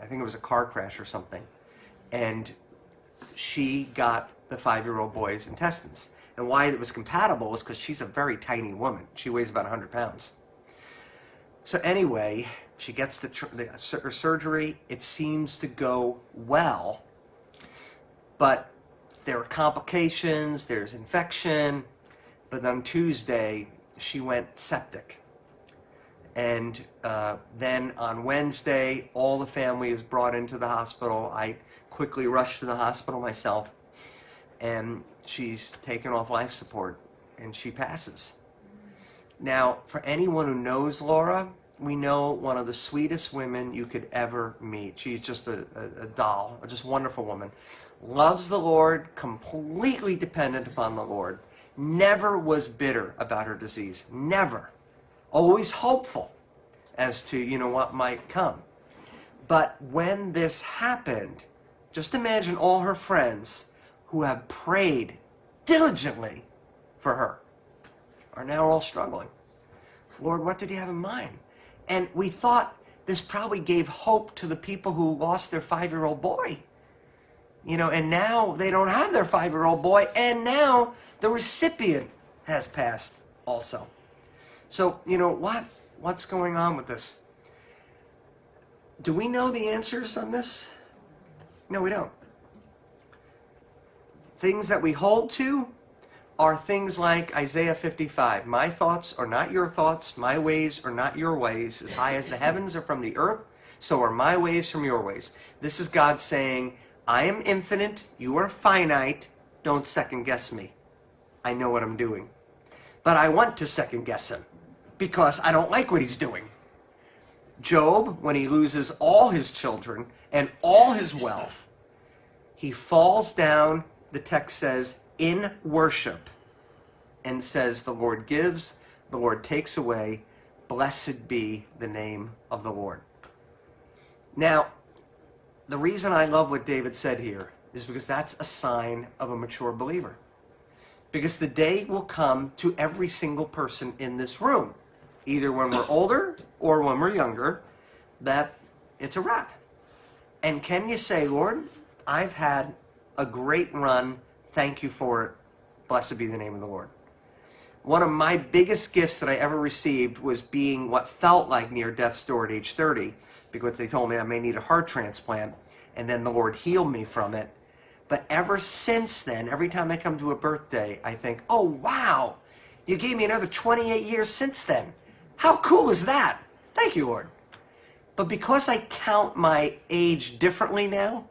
I think it was a car crash or something. And she got the 5-year-old boy's intestines. And why it was compatible was because she's a very tiny woman. She weighs about 100 pounds. So anyway, she gets the surgery. It seems to go well. But there are complications, there's infection. But on Tuesday, she went septic. And then on Wednesday, all the family is brought into the hospital. I quickly rushed to the hospital myself. And she's taken off life support. And she passes. Now, for anyone who knows Laura, we know one of the sweetest women you could ever meet. She's just a doll, just a wonderful woman. Loves the Lord, completely dependent upon the Lord. Never was bitter about her disease. Never. Always hopeful as to, what might come. But when this happened, just imagine all her friends who have prayed diligently for her are now all struggling. Lord, what did you have in mind? And we thought this probably gave hope to the people who lost their 5-year-old boy. And now they don't have their 5-year-old boy, and now the recipient has passed also. So, what's going on with this? Do we know the answers on this? No, we don't. Things that we hold to are things like Isaiah 55. My thoughts are not your thoughts. My ways are not your ways. As high as the heavens are from the earth, so are my ways from your ways. This is God saying, I am infinite. You are finite. Don't second guess me. I know what I'm doing. But I want to second guess him because I don't like what he's doing. Job, when he loses all his children and all his wealth, he falls down, the text says, in worship, and says, the Lord gives, the Lord takes away, blessed be the name of the Lord. Now, the reason I love what David said here is because that's a sign of a mature believer. Because the day will come to every single person in this room, either when we're older or when we're younger, that it's a wrap. And can you say, Lord, I've had a great run. Thank you for it. Blessed be the name of the Lord. One of my biggest gifts that I ever received was being what felt like near death's door at age 30, because they told me I may need a heart transplant, and then the Lord healed me from it. But ever since then, every time I come to a birthday, I think, oh, wow, you gave me another 28 years since then. How cool is that? Thank you, Lord. But because I count my age differently now,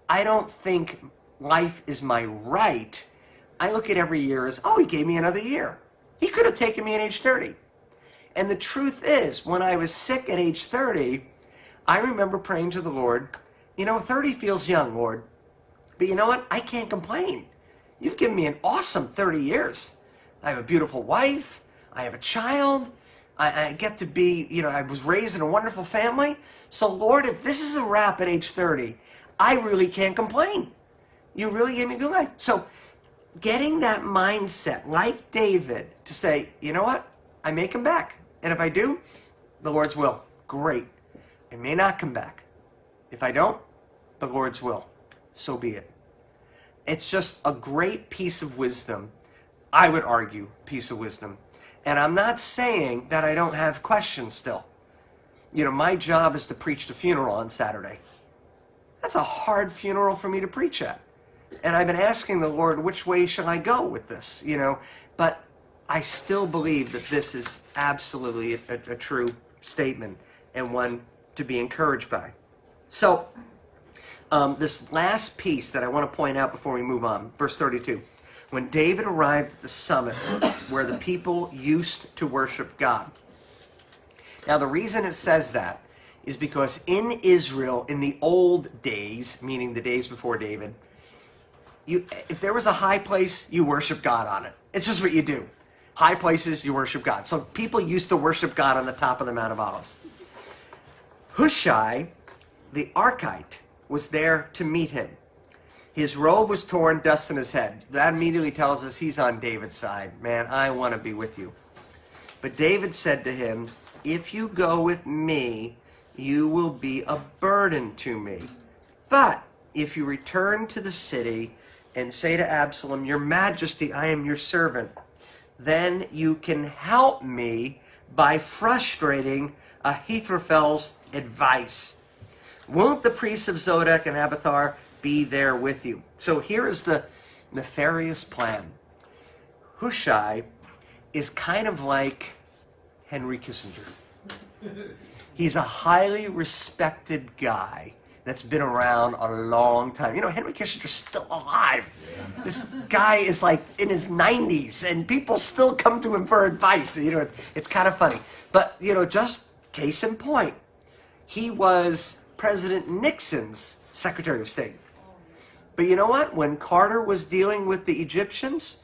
I don't think life is my right. I look at every year as, oh, he gave me another year. He could have taken me at age 30. And the truth is, when I was sick at age 30, I remember praying to the Lord, 30 feels young, Lord. But you know what? I can't complain. You've given me an awesome 30 years. I have a beautiful wife. I have a child. I get to be, I was raised in a wonderful family. So, Lord, if this is a wrap at age 30, I really can't complain. You really gave me a good life. So, getting that mindset, like David, to say, you know what? I may come back. And if I do, the Lord's will. Great. I may not come back. If I don't, the Lord's will. So be it. It's just a great piece of wisdom. I would argue, piece of wisdom. And I'm not saying that I don't have questions still. My job is to preach the funeral on Saturday. That's a hard funeral for me to preach at. And I've been asking the Lord, which way shall I go with this? But I still believe that this is absolutely a true statement and one to be encouraged by. So, this last piece that I want to point out before we move on, verse 32. When David arrived at the summit where the people used to worship God. Now, the reason it says that is because in Israel, in the old days, meaning the days before David, if there was a high place, you worship God on it. It's just what you do. High places, you worship God. So people used to worship God on the top of the Mount of Olives. Hushai, the Archite, was there to meet him. His robe was torn, dust in his head. That immediately tells us he's on David's side. Man, I want to be with you. But David said to him, if you go with me, you will be a burden to me. But if you return to the city and say to Absalom, Your Majesty, I am your servant, then you can help me by frustrating Ahithophel's advice. Won't the priests of Zodek and Abiathar be there with you? So here is the nefarious plan. Hushai is kind of like Henry Kissinger. He's a highly respected guy that's been around a long time. You know, Henry Kissinger's still alive. Yeah. This guy is like in his 90s, and people still come to him for advice. You know, it's kind of funny. But, you know, just case in point, he was President Nixon's Secretary of State. But you know what? When Carter was dealing with the Egyptians,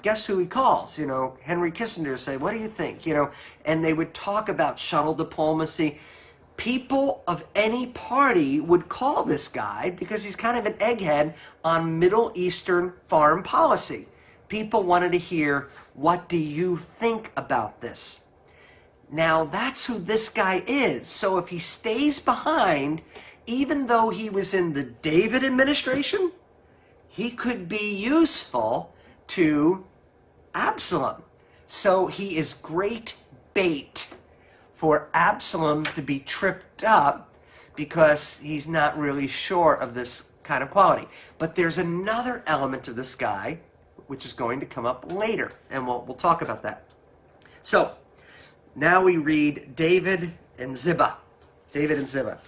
guess who he calls? You know, Henry Kissinger say, what do you think? You know, and they would talk about shuttle diplomacy. People of any party would call this guy because he's kind of an egghead on Middle Eastern foreign policy. People wanted to hear, what do you think about this? Now, that's who this guy is. So if he stays behind, even though he was in the David administration, he could be useful to Absalom. So he is great bait for Absalom to be tripped up because he's not really sure of this kind of quality. But there's another element of this guy which is going to come up later, and we'll talk about that. So now we read David and Ziba. David and Ziba.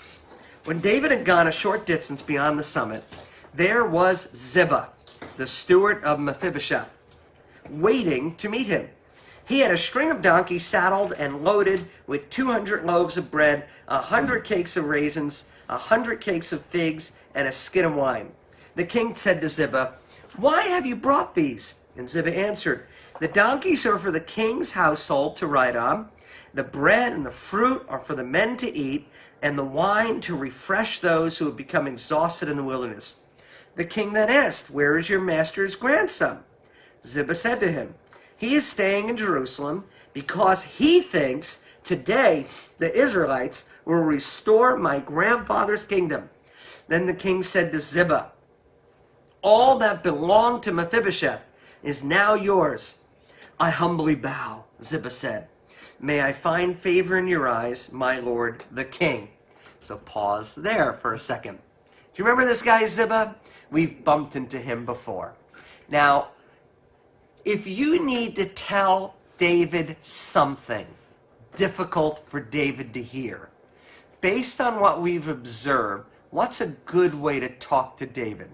When David had gone a short distance beyond the summit, there was Ziba, the steward of Mephibosheth, waiting to meet him. He had a string of donkeys saddled and loaded with 200 loaves of bread, 100 cakes of raisins, 100 cakes of figs, and a skin of wine. The king said to Ziba, "Why have you brought these?" And Ziba answered, "The donkeys are for the king's household to ride on. The bread and the fruit are for the men to eat, and the wine to refresh those who have become exhausted in the wilderness." The king then asked, "Where is your master's grandson?" Ziba said to him, "He is staying in Jerusalem because he thinks today the Israelites will restore my grandfather's kingdom." Then the king said to Ziba, "All that belonged to Mephibosheth is now yours." "I humbly bow," Ziba said. "May I find favor in your eyes, my lord the king." So pause there for a second. Do you remember this guy Ziba? We've bumped into him before. Now, if you need to tell David something difficult for David to hear, based on what we've observed, what's a good way to talk to David?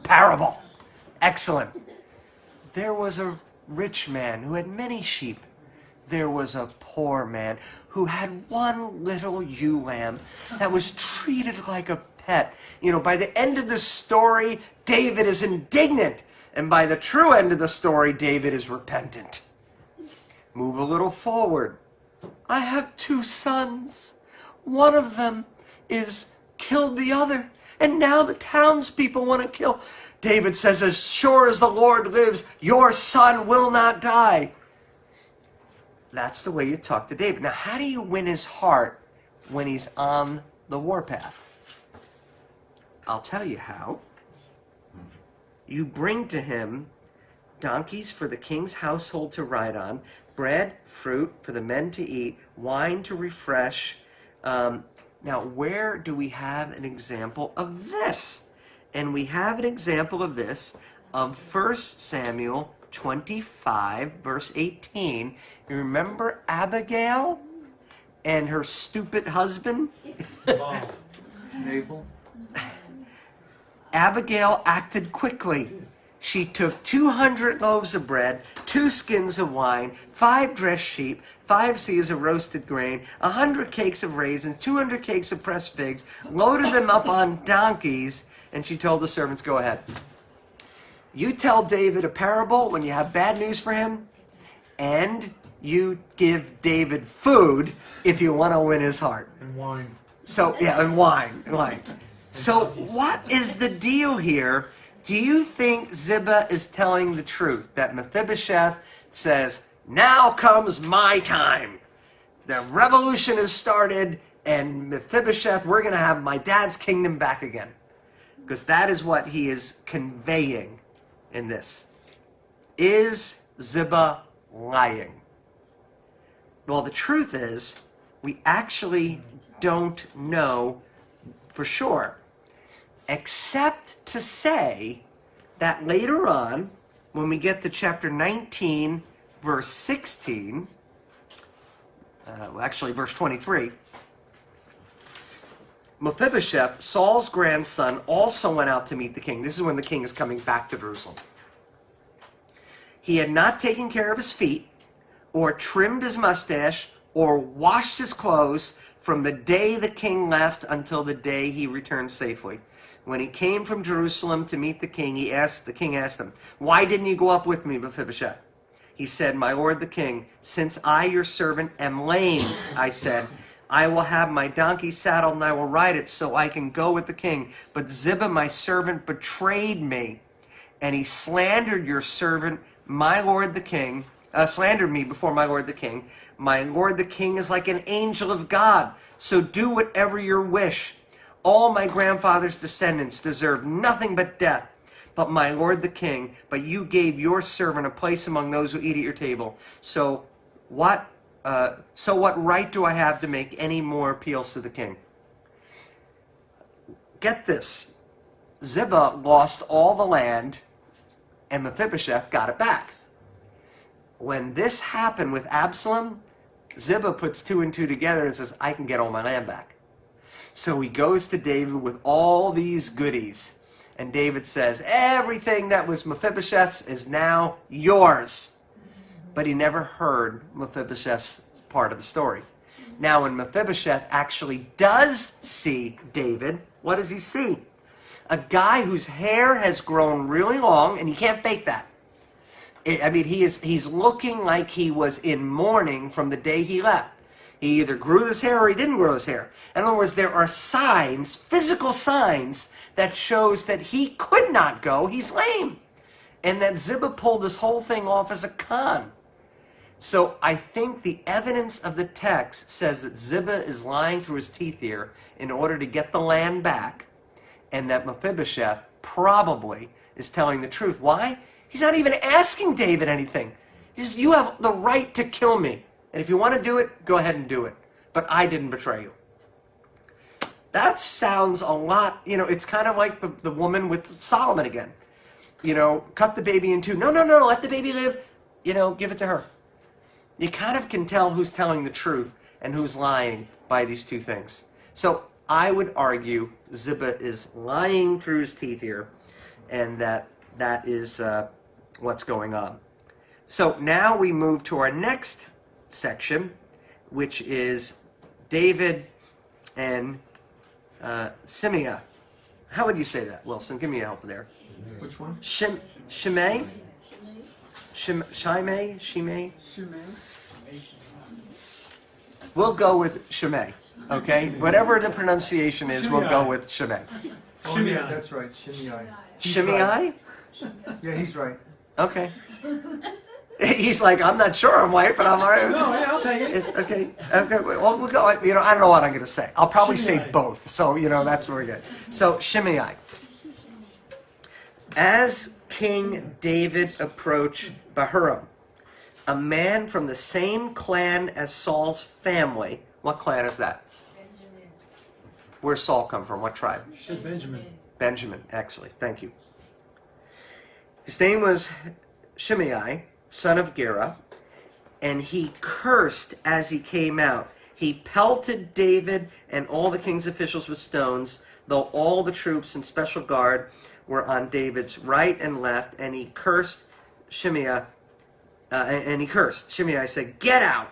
Parable. Excellent. There was a rich man who had many sheep. There was a poor man who had one little ewe lamb that was treated like a pet. You know, by the end of the story, David is indignant. And by the true end of the story, David is repentant. Move a little forward. "I have 2 sons. One of them is killed the other. And now the townspeople want to kill." David says, "As sure as the Lord lives, your son will not die." That's the way you talk to David. Now, how do you win his heart when he's on the warpath? I'll tell you how. You bring to him donkeys for the king's household to ride on, bread, fruit for the men to eat, wine to refresh. Now, where do we have an example of this? And we have an example of this of 1 Samuel 25, verse 18. You remember Abigail and her stupid husband? Nabal. Abigail acted quickly. She took 200 loaves of bread, 2 skins of wine, 5 dressed sheep, 5 seahs of roasted grain, 100 cakes of raisins, 200 cakes of pressed figs, loaded them up on donkeys, and she told the servants, "Go ahead. You tell David a parable when you have bad news for him, and you give David food if you want to win his heart." And wine. So, yeah, and wine. So what is the deal here? Do you think Ziba is telling the truth? That Mephibosheth says, now comes my time. The revolution has started, and Mephibosheth, we're going to have my dad's kingdom back again. Because that is what he is conveying in this. Is Ziba lying? Well, the truth is, we actually don't know for sure. Except to say that later on, when we get to chapter 19, verse 16, actually verse 23, Mephibosheth, Saul's grandson, also went out to meet the king. This is when the king is coming back to Jerusalem. He had not taken care of his feet, or trimmed his mustache, or washed his clothes from the day the king left until the day he returned safely. When he came from Jerusalem to meet the king, the king asked him, why didn't you go up with me, Mephibosheth? He said, my lord the king, since I, your servant, am lame, I said, I will have my donkey saddled and I will ride it so I can go with the king. But Ziba, my servant, betrayed me, and he slandered your servant, my lord the king, slandered me before my lord the king. My lord the king is like an angel of God, so do whatever your wish. All my grandfather's descendants deserve nothing but death. But my lord the king, but you gave your servant a place among those who eat at your table. So what right do I have to make any more appeals to the king? Get this. Ziba lost all the land, and Mephibosheth got it back. When this happened with Absalom, Ziba puts two and two together and says, I can get all my land back. So he goes to David with all these goodies. And David says, everything that was Mephibosheth's is now yours. But he never heard Mephibosheth's part of the story. Now, when Mephibosheth actually does see David, what does he see? A guy whose hair has grown really long, and you can't fake that. He's looking like he was in mourning from the day he left. He either grew his hair or he didn't grow his hair. In other words, there are signs, physical signs, that shows that he could not go. He's lame. And that Ziba pulled this whole thing off as a con. So I think the evidence of the text says that Ziba is lying through his teeth here in order to get the land back, and that Mephibosheth probably is telling the truth. Why? He's not even asking David anything. He says, you have the right to kill me. And if you want to do it, go ahead and do it. But I didn't betray you. That sounds a lot, it's kind of like the woman with Solomon again. Cut the baby in two. No, let the baby live. Give it to her. You kind of can tell who's telling the truth and who's lying by these two things. So I would argue Ziba is lying through his teeth here, and that is what's going on. So now we move to our next section, which is David and Shimei. How would you say that, Wilson? Give me a help there. Which one? Shimei? Shimei? We'll go with Shimei, okay? Whatever the pronunciation is, we'll go with Shimei. Oh, yeah, that's right. Shimei. Shimei? Yeah, he's right. Okay. He's like, I'm not sure I'm white, but I'm all right. No, yeah, I'll take it. Okay. Well, we'll go. I don't know what I'm going to say. I'll probably say both. So, that's where we're good. So, Shimei. As King David approached Bahurim, a man from the same clan as Saul's family. What clan is that? Benjamin. Where's Saul come from? What tribe? She said Benjamin. Benjamin, actually. Thank you. His name was Shimei, son of Gera, and he cursed as he came out. He pelted David and all the king's officials with stones, though all the troops and special guard were on David's right and left, and he cursed Shimei, Shimei said, get out,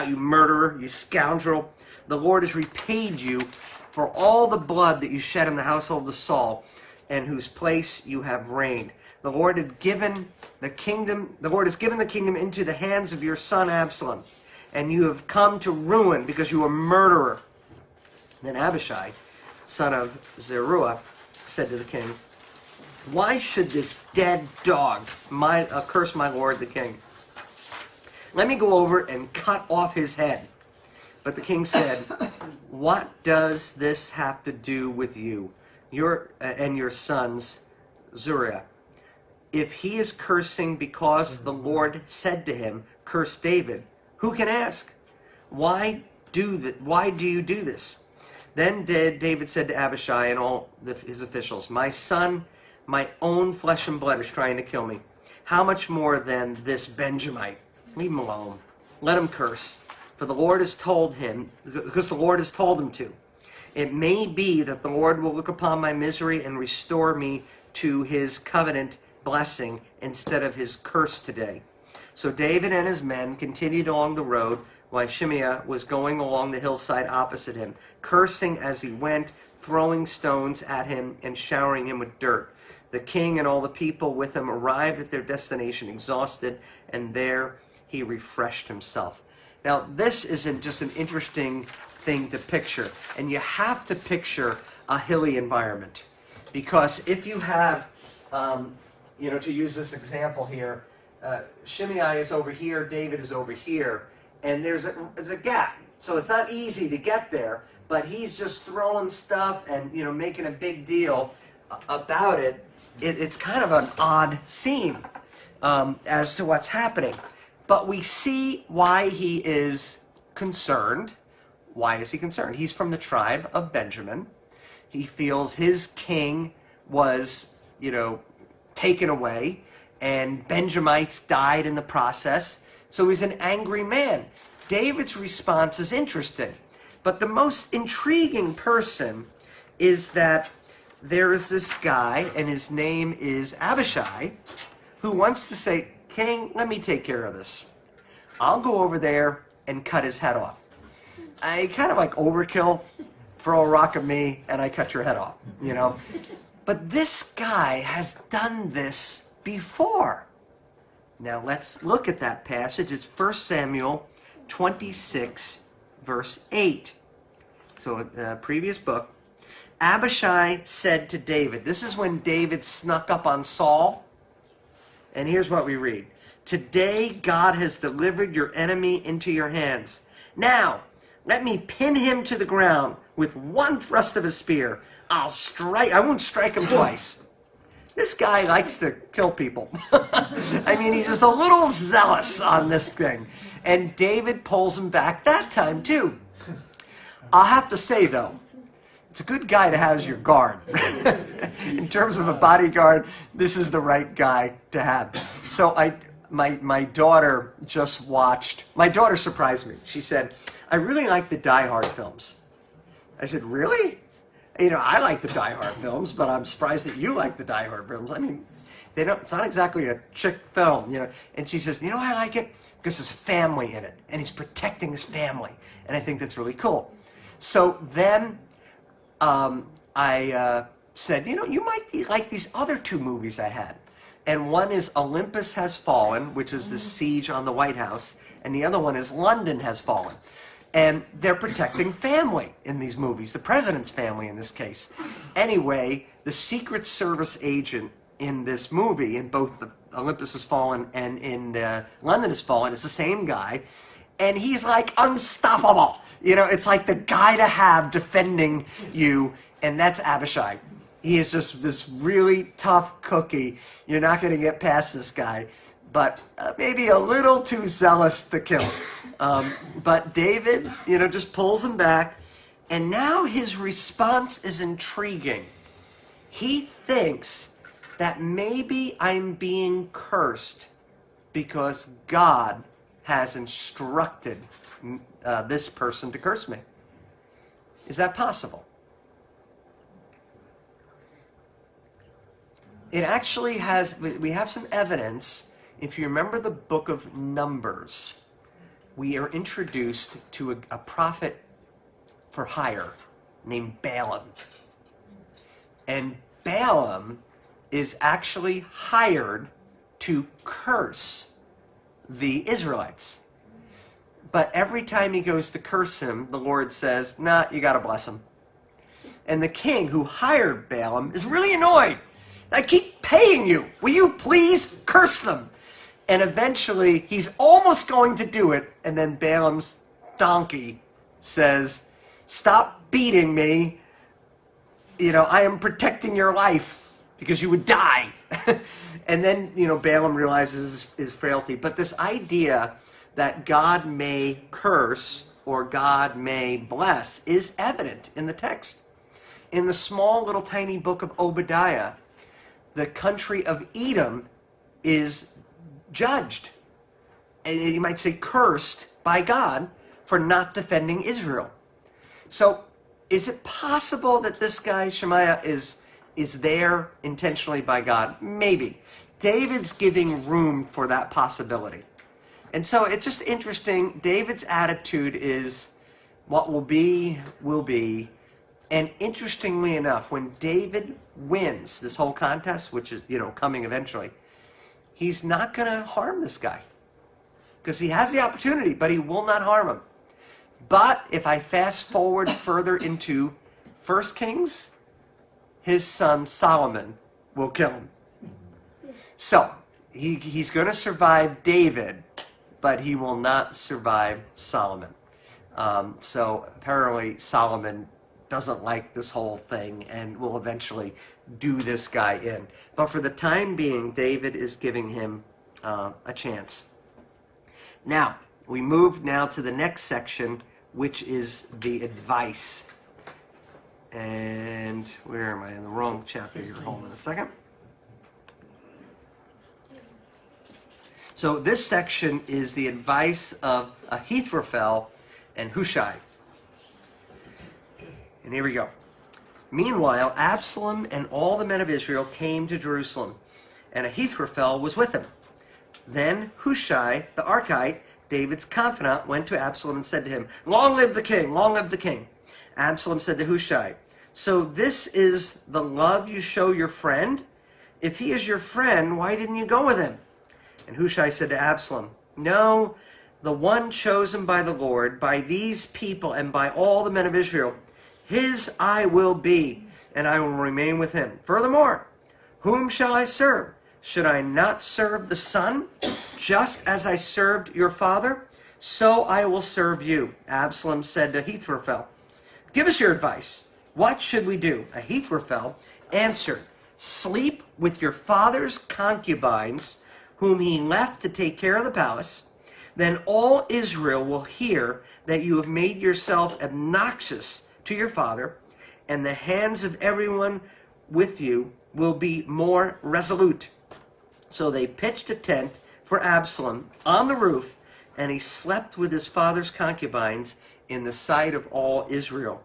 you murderer, you scoundrel. The Lord has repaid you for all the blood that you shed in the household of Saul, and whose place you have reigned. The Lord has given the kingdom into the hands of your son Absalom, and you have come to ruin because you are a murderer. Then Abishai son of Zeruiah, said to the king, "Why should this dead dog curse my lord the king? Let me go over and cut off his head." But the king said, "What does this have to do with you, and your sons, Zeruiah? If he is cursing because the Lord said to him, 'Curse David,' who can ask? Why do you do this?" Then David said to Abishai and all his officials, "My son, my own flesh and blood is trying to kill me. How much more than this Benjamite? Leave him alone. Let him curse. For the Lord has told him, because the Lord has told him to. It may be that the Lord will look upon my misery and restore me to his covenant blessing instead of his curse today." So David and his men continued along the road while Shimei was going along the hillside opposite him, cursing as he went, throwing stones at him and showering him with dirt. The king and all the people with him arrived at their destination exhausted, and there he refreshed himself. Now, this isn't just an interesting thing to picture, and you have to picture a hilly environment, because if you have, to use this example here, Shimei is over here, David is over here, and there's a gap, so it's not easy to get there, but he's just throwing stuff and making a big deal about it. It's kind of an odd scene as to what's happening. But we see why he is concerned. Why is he concerned? He's from the tribe of Benjamin. He feels his king was, taken away, and Benjamites died in the process. So he's an angry man. David's response is interesting. But the most intriguing person is that there is this guy, and his name is Abishai, who wants to say, "King, let me take care of this. I'll go over there and cut his head off." I kind of like overkill, throw a rock at me, and I cut your head off, But this guy has done this before. Now let's look at that passage. It's 1 Samuel 26, verse 8. So the previous book. Abishai said to David, this is when David snuck up on Saul. And here's what we read. "Today God has delivered your enemy into your hands. Now, let me pin him to the ground with one thrust of his spear. I won't strike him twice." This guy likes to kill people. I mean, he's just a little zealous on this thing. And David pulls him back that time too. I'll have to say though, it's a good guy to have as your guard. In terms of a bodyguard, this is the right guy to have. So my daughter just watched, my daughter surprised me. She said, "I really like the Die Hard films." I said, "Really?" I like the Die Hard films, but I'm surprised that you like the Die Hard films. I mean, it's not exactly a chick film, And she says, I like it because there's family in it, and he's protecting his family. And I think that's really cool. So then I said, you might like these other two movies I had. And one is Olympus Has Fallen, which is the siege on the White House. And the other one is London Has Fallen. And they're protecting family in these movies, the president's family in this case. Anyway, the Secret Service agent in this movie, in both the Olympus Has Fallen and in London Has Fallen, is the same guy. And he's like unstoppable. It's like the guy to have defending you, and that's Abishai. He is just this really tough cookie. You're not going to get past this guy, but maybe a little too zealous to kill. But David, just pulls him back, and now his response is intriguing. He thinks that maybe I'm being cursed because God has instructed this person to curse me. Is that possible? It actually has, we have some evidence. If you remember the book of Numbers, we are introduced to a prophet for hire named Balaam. And Balaam is actually hired to curse the Israelites. But every time he goes to curse him, the Lord says, "Nah, you got to bless him." And the king who hired Balaam is really annoyed. I keep paying you. Will you please curse them? And eventually, he's almost going to do it. And then Balaam's donkey says, stop beating me. I am protecting your life because you would die. And then, Balaam realizes his frailty. But this idea that God may curse or God may bless is evident in the text. In the small little tiny book of Obadiah, the country of Edom is judged, and you might say cursed by God for not defending Israel. So is it possible that this guy Shemaiah is there intentionally by God? Maybe. David's giving room for that possibility. And so it's just interesting. David's attitude is what will be, will be. And interestingly enough, when David wins this whole contest, which is, coming eventually, he's not going to harm this guy. Because he has the opportunity, but he will not harm him. But if I fast forward further into 1 Kings, his son Solomon will kill him. So, he's going to survive David, but he will not survive Solomon. So apparently Solomon doesn't like this whole thing and will eventually do this guy in. But for the time being, David is giving him a chance. Now, we move now to the next section, which is the advice. And where am I? In the wrong chapter here. Hold on a second. So this section is the advice of Ahithophel and Hushai. And here we go. Meanwhile, Absalom and all the men of Israel came to Jerusalem, and Ahithophel was with them. Then Hushai, the Archite, David's confidant, went to Absalom and said to him, "Long live the king, long live the king." Absalom said to Hushai, "So this is the love you show your friend? If he is your friend, why didn't you go with him?" And Hushai said to Absalom, "No, the one chosen by the Lord, by these people and by all the men of Israel, his I will be, and I will remain with him. Furthermore, whom shall I serve? Should I not serve the son, just as I served your father? So I will serve you." Absalom said to Ahithophel, "Give us your advice. What should we do?" Ahithophel answered, "Sleep with your father's concubines, whom he left to take care of the palace. Then all Israel will hear that you have made yourself obnoxious to your father, and the hands of everyone with you will be more resolute." So they pitched a tent for Absalom on the roof, and he slept with his father's concubines in the sight of all Israel.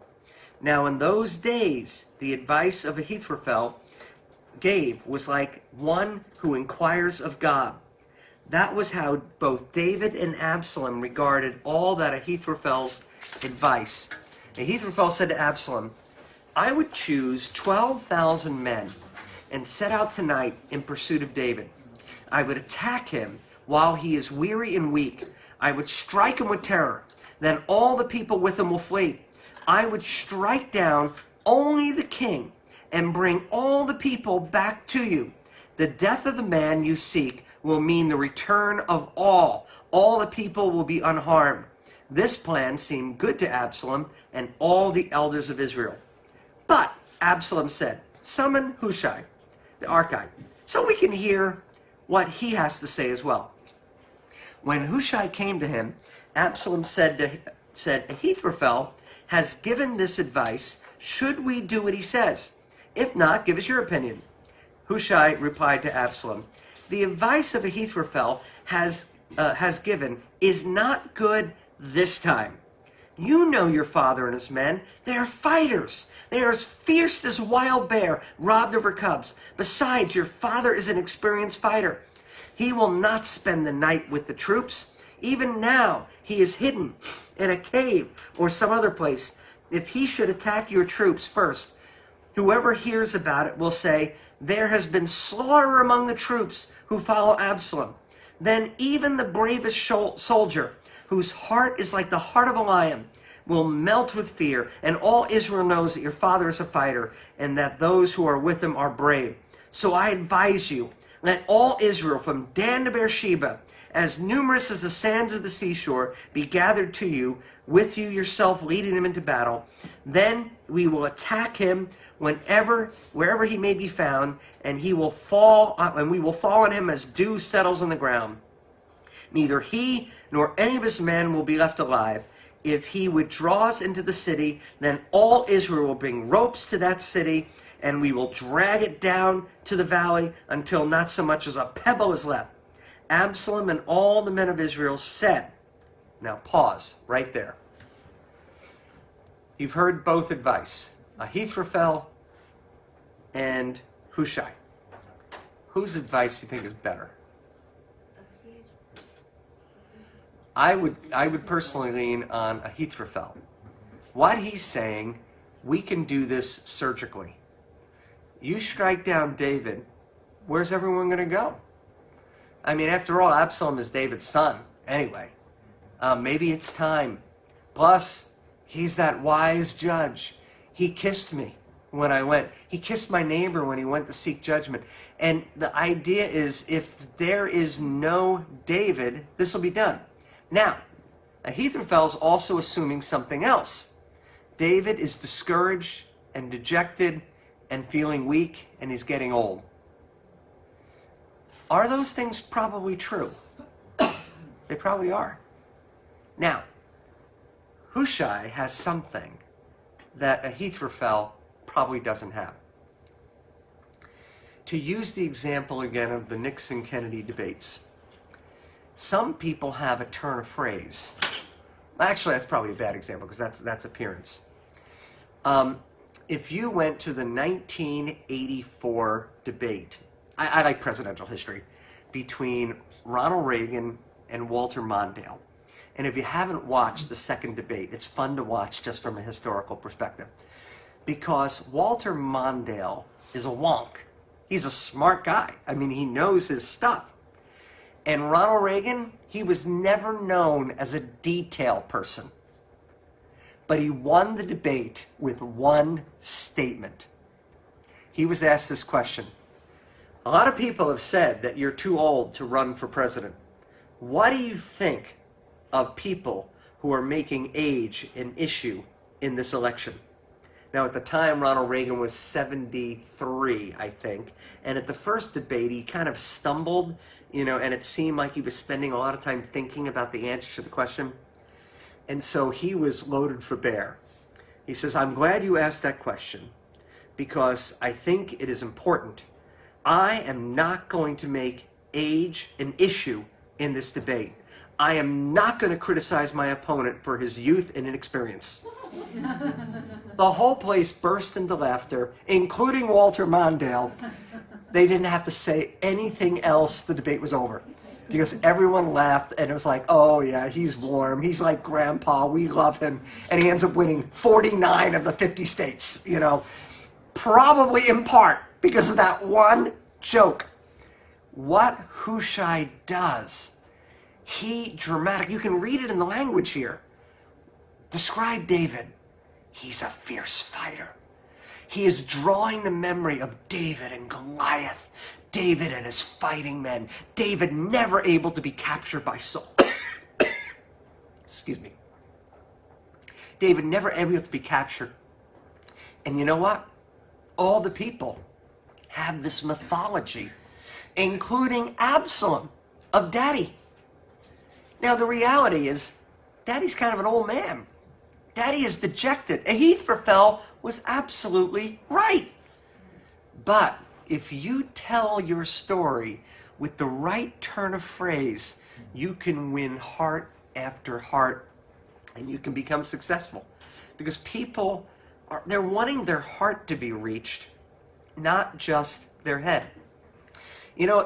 Now in those days, the advice of Ahithophel gave was like one who inquires of God. That was how both David and Absalom regarded all that Ahithophel's advice. Ahithophel said to Absalom, "I would choose 12,000 men and set out tonight in pursuit of David. I would attack him while he is weary and weak. I would strike him with terror. Then all the people with him will flee. I would strike down only the king and bring all the people back to you. The death of the man you seek will mean the return of all. All the people will be unharmed." This plan seemed good to Absalom and all the elders of Israel. But Absalom said, "Summon Hushai, the Archite, so we can hear what he has to say as well." When Hushai came to him, Absalom said, "Ahithophel has given this advice. Should we do what he says? If not, give us your opinion." Hushai replied to Absalom, "The advice of Ahithophel has given is not good this time. You know your father and his men. They are fighters. They are as fierce as a wild bear robbed of her cubs. Besides, your father is an experienced fighter. He will not spend the night with the troops. Even now, he is hidden in a cave or some other place. If he should attack your troops first, whoever hears about it will say, 'There has been slaughter among the troops who follow Absalom.' Then even the bravest soldier, whose heart is like the heart of a lion, will melt with fear, and all Israel knows that your father is a fighter, and that those who are with him are brave. So I advise you, let all Israel from Dan to Beersheba, as numerous as the sands of the seashore, be gathered to you, with you yourself leading them into battle. Then we will attack him wherever he may be found, and we will fall on him as dew settles on the ground. Neither he nor any of his men will be left alive. If he withdraws into the city, then all Israel will bring ropes to that city, and we will drag it down to the valley until not so much as a pebble is left. Absalom and all the men of Israel said, now pause right there. You've heard both advice, Ahithophel and Hushai. Whose advice do you think is better? I would personally lean on Ahithophel. What he's saying, we can do this surgically. You strike down David, where's everyone going to go? I mean, after all, Absalom is David's son anyway. Maybe it's time. Plus, he's that wise judge. He kissed me when I went. He kissed my neighbor when he went to seek judgment. And the idea is, if there is no David, this will be done. Now, Ahithophel's also assuming something else. David is discouraged and dejected and feeling weak, and he's getting old. Are those things probably true? They probably are. Now, Hushai has something that Ahithophel probably doesn't have. To use the example again of the Nixon-Kennedy debates, some people have a turn of phrase. Actually, that's probably a bad example because that's appearance. If you went to the 1984 debate, I like presidential history, between Ronald Reagan and Walter Mondale. And if you haven't watched the second debate, it's fun to watch just from a historical perspective. Because Walter Mondale is a wonk. He's a smart guy. I mean, he knows his stuff. And Ronald Reagan, he was never known as a detail person. But he won the debate with one statement. He was asked this question. A lot of people have said that you're too old to run for president. What do you think of people who are making age an issue in this election? Now, at the time, Ronald Reagan was 73, I think. And at the first debate, he kind of stumbled, and it seemed like he was spending a lot of time thinking about the answer to the question. And so he was loaded for bear. He says, I'm glad you asked that question because I think it is important. I am not going to make age an issue in this debate. I am not going to criticize my opponent for his youth and inexperience. The whole place burst into laughter, including Walter Mondale. They didn't have to say anything else. The debate was over. Because everyone laughed, and it was like, oh yeah, he's warm. He's like grandpa. We love him. And he ends up winning 49 of the 50 states, Probably in part because of that one joke. What Hushai does, you can read it in the language here. Describe David. He's a fierce fighter. He is drawing the memory of David and Goliath, David and his fighting men, David never able to be captured by Saul. Excuse me. David never able to be captured. And you know what? All the people have this mythology, including Absalom, of Daddy. Now the reality is, Daddy's kind of an old man. Daddy is dejected. Ahithophel was absolutely right. But if you tell your story with the right turn of phrase, you can win heart after heart, and you can become successful. Because people, they're wanting their heart to be reached, not just their head.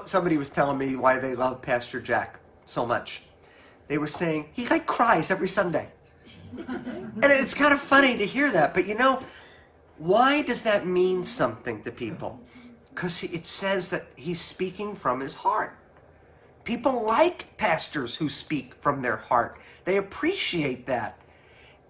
Somebody was telling me why they love Pastor Jack so much. They were saying, he cries every Sunday. And it's kind of funny to hear that, but why does that mean something to people? Because it says that he's speaking from his heart. People like pastors who speak from their heart. They appreciate that.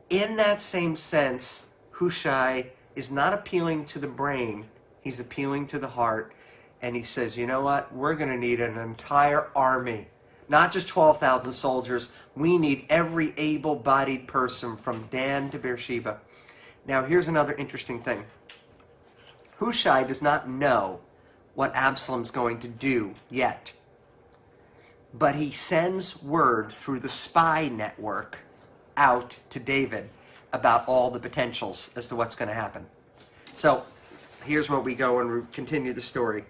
In that same sense, Hushai is not appealing to the brain, he's appealing to the heart. And he says, you know what? We're going to need an entire army. Not just 12,000 soldiers. We need every able-bodied person from Dan to Beersheba. Now, here's another interesting thing. Hushai does not know what Absalom's going to do yet. But he sends word through the spy network out to David about all the potentials as to what's going to happen. So, here's where we go and we continue the story.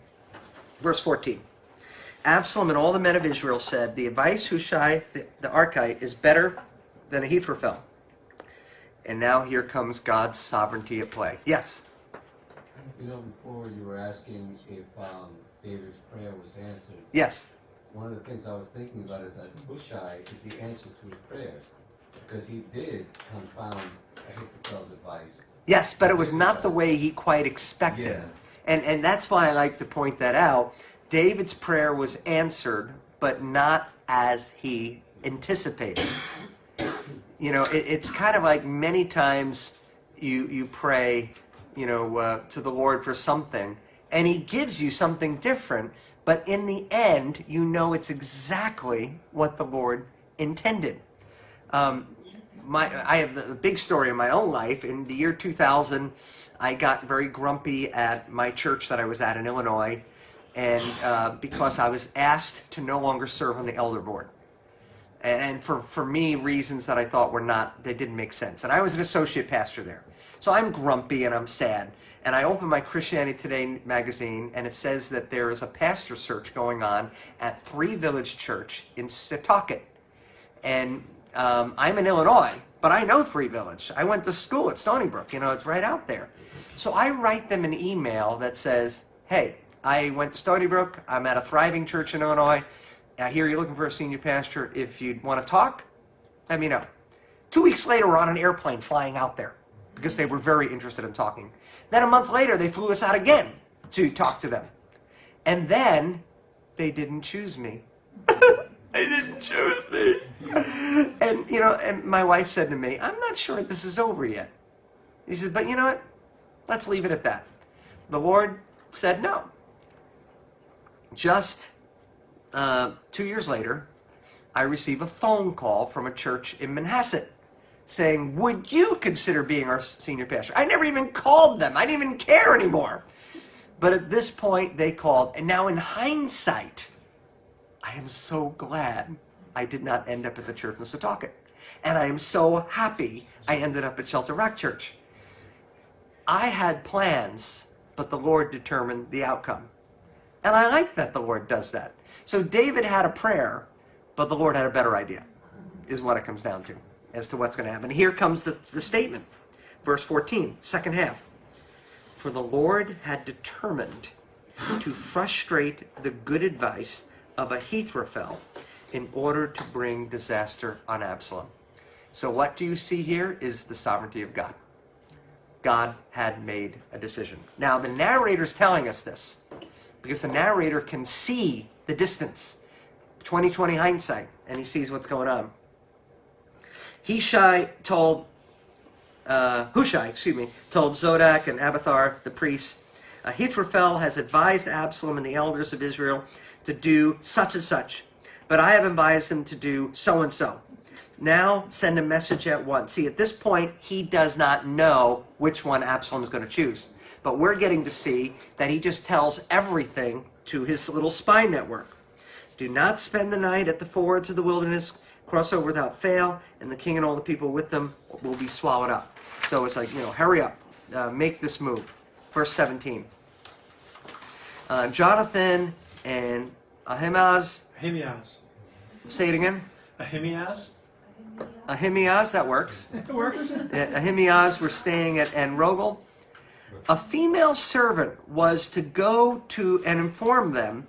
Verse 14. Absalom and all the men of Israel said, the advice Hushai the Archite is better than Ahithophel. And now here comes God's sovereignty at play. Yes? You know, before you were asking if David's prayer was answered. Yes. One of the things I was thinking about is that Hushai is the answer to his prayers. Because he did confound Ahithophel's advice. Yes, but it was not the way he quite expected. Yeah. And that's why I like to point that out. David's prayer was answered, but not as he anticipated. You know, it's kind of like many times you pray, to the Lord for something, and he gives you something different, but in the end, you know it's exactly what the Lord intended. I have the big story in my own life. In the year 2000, I got very grumpy at my church that I was at in Illinois, and because I was asked to no longer serve on the elder board. And for me, reasons that I thought they didn't make sense. And I was an associate pastor there. So I'm grumpy and I'm sad. And I open my Christianity Today magazine, and it says that there is a pastor search going on at Three Village Church in Setauket. And I'm in Illinois, but I know Three Village. I went to school at Stony Brook. It's right out there. So I write them an email that says, hey, I went to Stony Brook. I'm at a thriving church in Illinois. I hear you're looking for a senior pastor. If you'd want to talk, let me know. 2 weeks later, we're on an airplane flying out there because they were very interested in talking. Then a month later, they flew us out again to talk to them. And then they didn't choose me. They didn't choose me. And, and my wife said to me, I'm not sure this is over yet. He said, but you know what? Let's leave it at that. The Lord said no. Just 2 years later, I receive a phone call from a church in Manhasset saying, would you consider being our senior pastor? I never even called them. I didn't even care anymore. But at this point, they called. And now in hindsight, I am so glad I did not end up at the church in Setauket. And I am so happy I ended up at Shelter Rock Church. I had plans, but the Lord determined the outcome. And I like that the Lord does that. So David had a prayer, but the Lord had a better idea, is what it comes down to, as to what's going to happen. Here comes the statement. Verse 14, second half. For the Lord had determined to frustrate the good advice of Ahithophel in order to bring disaster on Absalom. So what do you see here is the sovereignty of God. God had made a decision. Now, the narrator's telling us this because the narrator can see the distance, 20/20 hindsight, and he sees what's going on. Hushai told Zodok and Abiathar, the priests, Ahithophel has advised Absalom and the elders of Israel to do such and such, but I have advised him to do so and so. Now send a message at once. See, at this point, he does not know which one Absalom is going to choose. But we're getting to see that he just tells everything to his little spy network. Do not spend the night at the fords of the wilderness. Cross over without fail, and the king and all the people with them will be swallowed up. So it's like, hurry up. Make this move. Verse 17. Jonathan and Ahimaaz. Say it again. Ahimaaz? Ahimaaz, that works. It works. Ahimaaz were staying at En-Rogel. A female servant was to go to and inform them,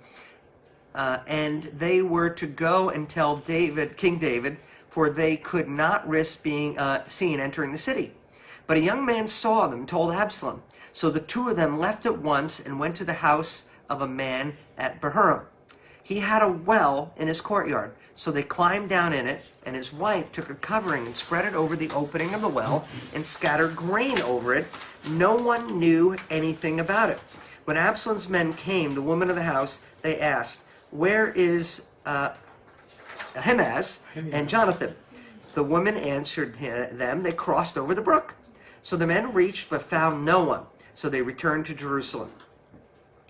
and they were to go and tell King David, for they could not risk being seen entering the city. But a young man saw them, told Absalom. So the two of them left at once and went to the house of a man at Bahurim. He had a well in his courtyard. So they climbed down in it, and his wife took a covering and spread it over the opening of the well and scattered grain over it. No one knew anything about it. When Absalom's men came, the woman of the house, they asked, "Where is Ahimaaz and Jonathan?" The woman answered them, "They crossed over the brook." So the men reached but found no one. So they returned to Jerusalem.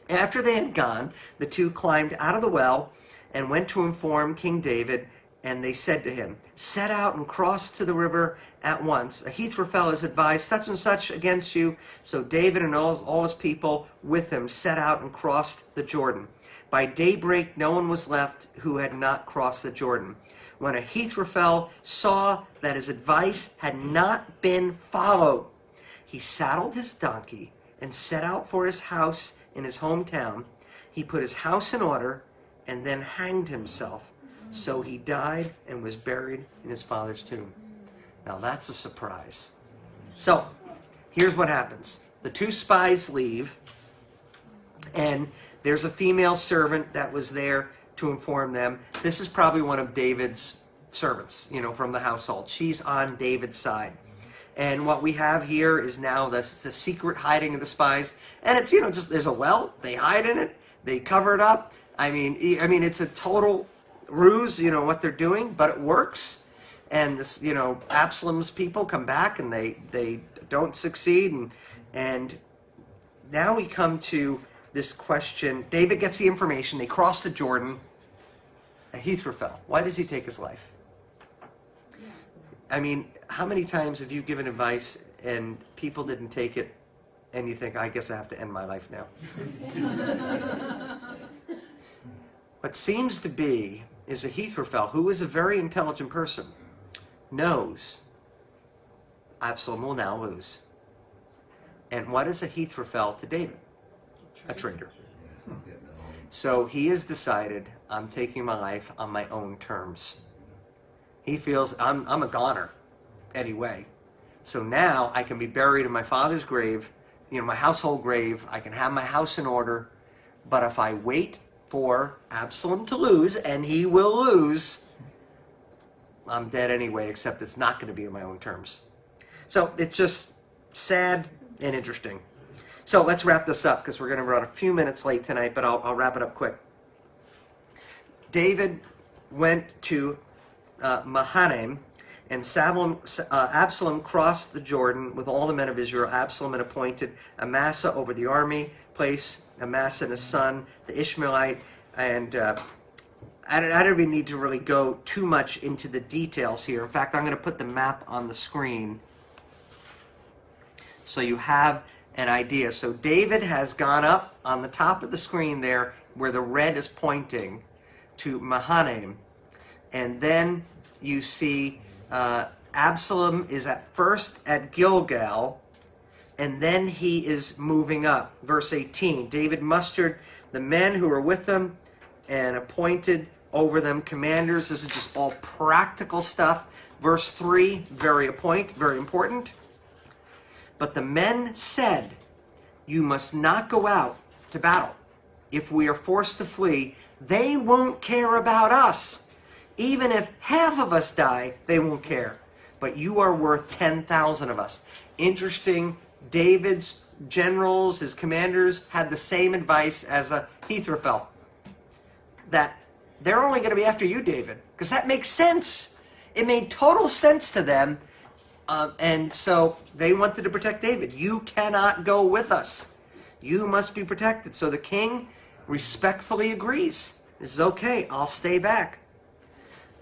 After they had gone, the two climbed out of the well and went to inform King David, and they said to him, "Set out and cross to the river at once. Ahithophel has advised such and such against you." So David and all his people with him set out and crossed the Jordan. By daybreak, no one was left who had not crossed the Jordan. When Ahithophel saw that his advice had not been followed, he saddled his donkey and set out for his house in his hometown. He put his house in order and then hanged himself. So he died and was buried in his father's tomb. Now that's a surprise. So here's what happens. The two spies leave, and there's a female servant that was there to inform them. This is probably one of David's servants, from the household. She's on David's side. And what we have here is now the secret hiding of the spies. And it's, just there's a well, they hide in it, they cover it up. I mean, it's a total ruse, what they're doing, but it works. And this, Absalom's people come back and they don't succeed. And now we come to this question. David gets the information. They cross the Jordan. Ahithophel, why does he take his life? I mean, how many times have you given advice and people didn't take it and you think, I guess I have to end my life now? What seems to be is Ahithophel, who is a very intelligent person, knows Absalom will now lose. And what is Ahithophel to David? A traitor. So he has decided, I'm taking my life on my own terms. He feels I'm a goner anyway. So now I can be buried in my father's grave, my household grave. I can have my house in order. But if I wait for Absalom to lose, and he will lose, I'm dead anyway, except it's not going to be on my own terms. So it's just sad and interesting. So let's wrap this up because we're going to run a few minutes late tonight, but I'll wrap it up quick. David went to Mahanaim, and Absalom crossed the Jordan with all the men of Israel. Absalom had appointed Amasa over the army, placed Amasa and his son, the Ishmaelite, and I don't even need to really go too much into the details here. In fact, I'm going to put the map on the screen so you have an idea. So David has gone up on the top of the screen there where the red is pointing to Mahanaim. And then you see Absalom is at first at Gilgal, and then he is moving up. Verse 18, David mustered the men who were with him and appointed over them commanders. This is just all practical stuff. Verse 3, very important. But the men said, "You must not go out to battle. If we are forced to flee, they won't care about us. Even if half of us die, they won't care. But you are worth 10,000 of us." Interesting, David's generals, his commanders, had the same advice as Ahithophel. That they're only going to be after you, David, because that makes sense. It made total sense to them. And so they wanted to protect David. You cannot go with us. You must be protected. So the king respectfully agrees. This is okay. I'll stay back.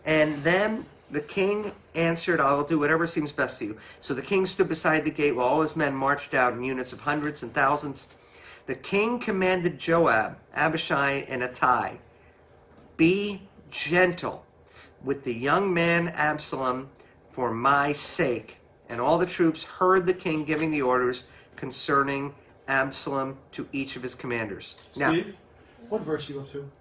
And then the king answered, "I will do whatever seems best to you." So the king stood beside the gate while all his men marched out in units of hundreds and thousands. The king commanded Joab, Abishai, and Ittai, "Be gentle with the young man Absalom for my sake." And all the troops heard the king giving the orders concerning Absalom to each of his commanders. Now, Steve, what verse are you up to?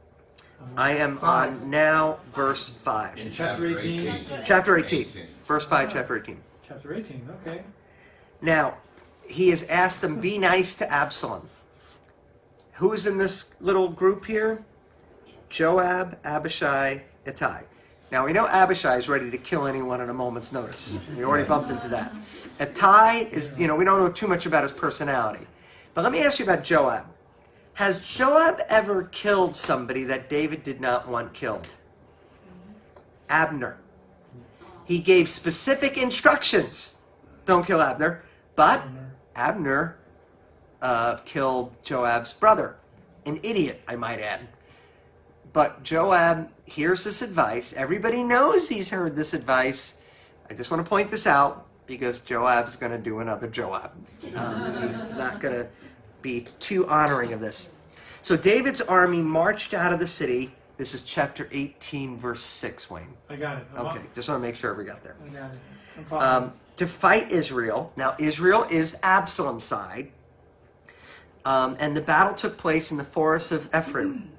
I am on now verse 5. In Chapter chapter 18. 18. Chapter 18. Verse 5, chapter 18. Chapter 18, okay. Now, he has asked them, be nice to Absalom. Who is in this little group here? Joab, Abishai, Ittai. Now we know Abishai is ready to kill anyone at a moment's notice. We already bumped into that. Ittai is, we don't know too much about his personality. But let me ask you about Joab. Has Joab ever killed somebody that David did not want killed? Abner. He gave specific instructions. Don't kill Abner. But Abner killed Joab's brother. An idiot, I might add. But Joab hears this advice. Everybody knows he's heard this advice. I just want to point this out because Joab's going to do another Joab. He's not going to be too honoring of this. So David's army marched out of the city. This is chapter 18, verse 6, Wayne. I got it. Okay, just want to make sure we got there. I got it. I'm following. To fight Israel. Now, Israel is Absalom's side. And the battle took place in the forest of Ephraim.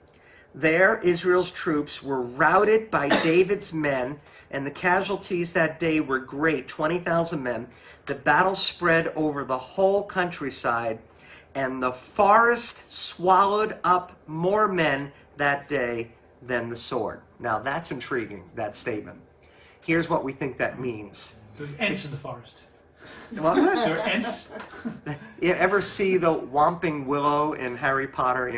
There, Israel's troops were routed by David's men, and the casualties that day were great, 20,000 men. The battle spread over the whole countryside, and the forest swallowed up more men that day than the sword. Now, that's intriguing, that statement. Here's what we think that means. There's ants in the forest. What was that? There are ants. You ever see the Whomping Willow in Harry Potter?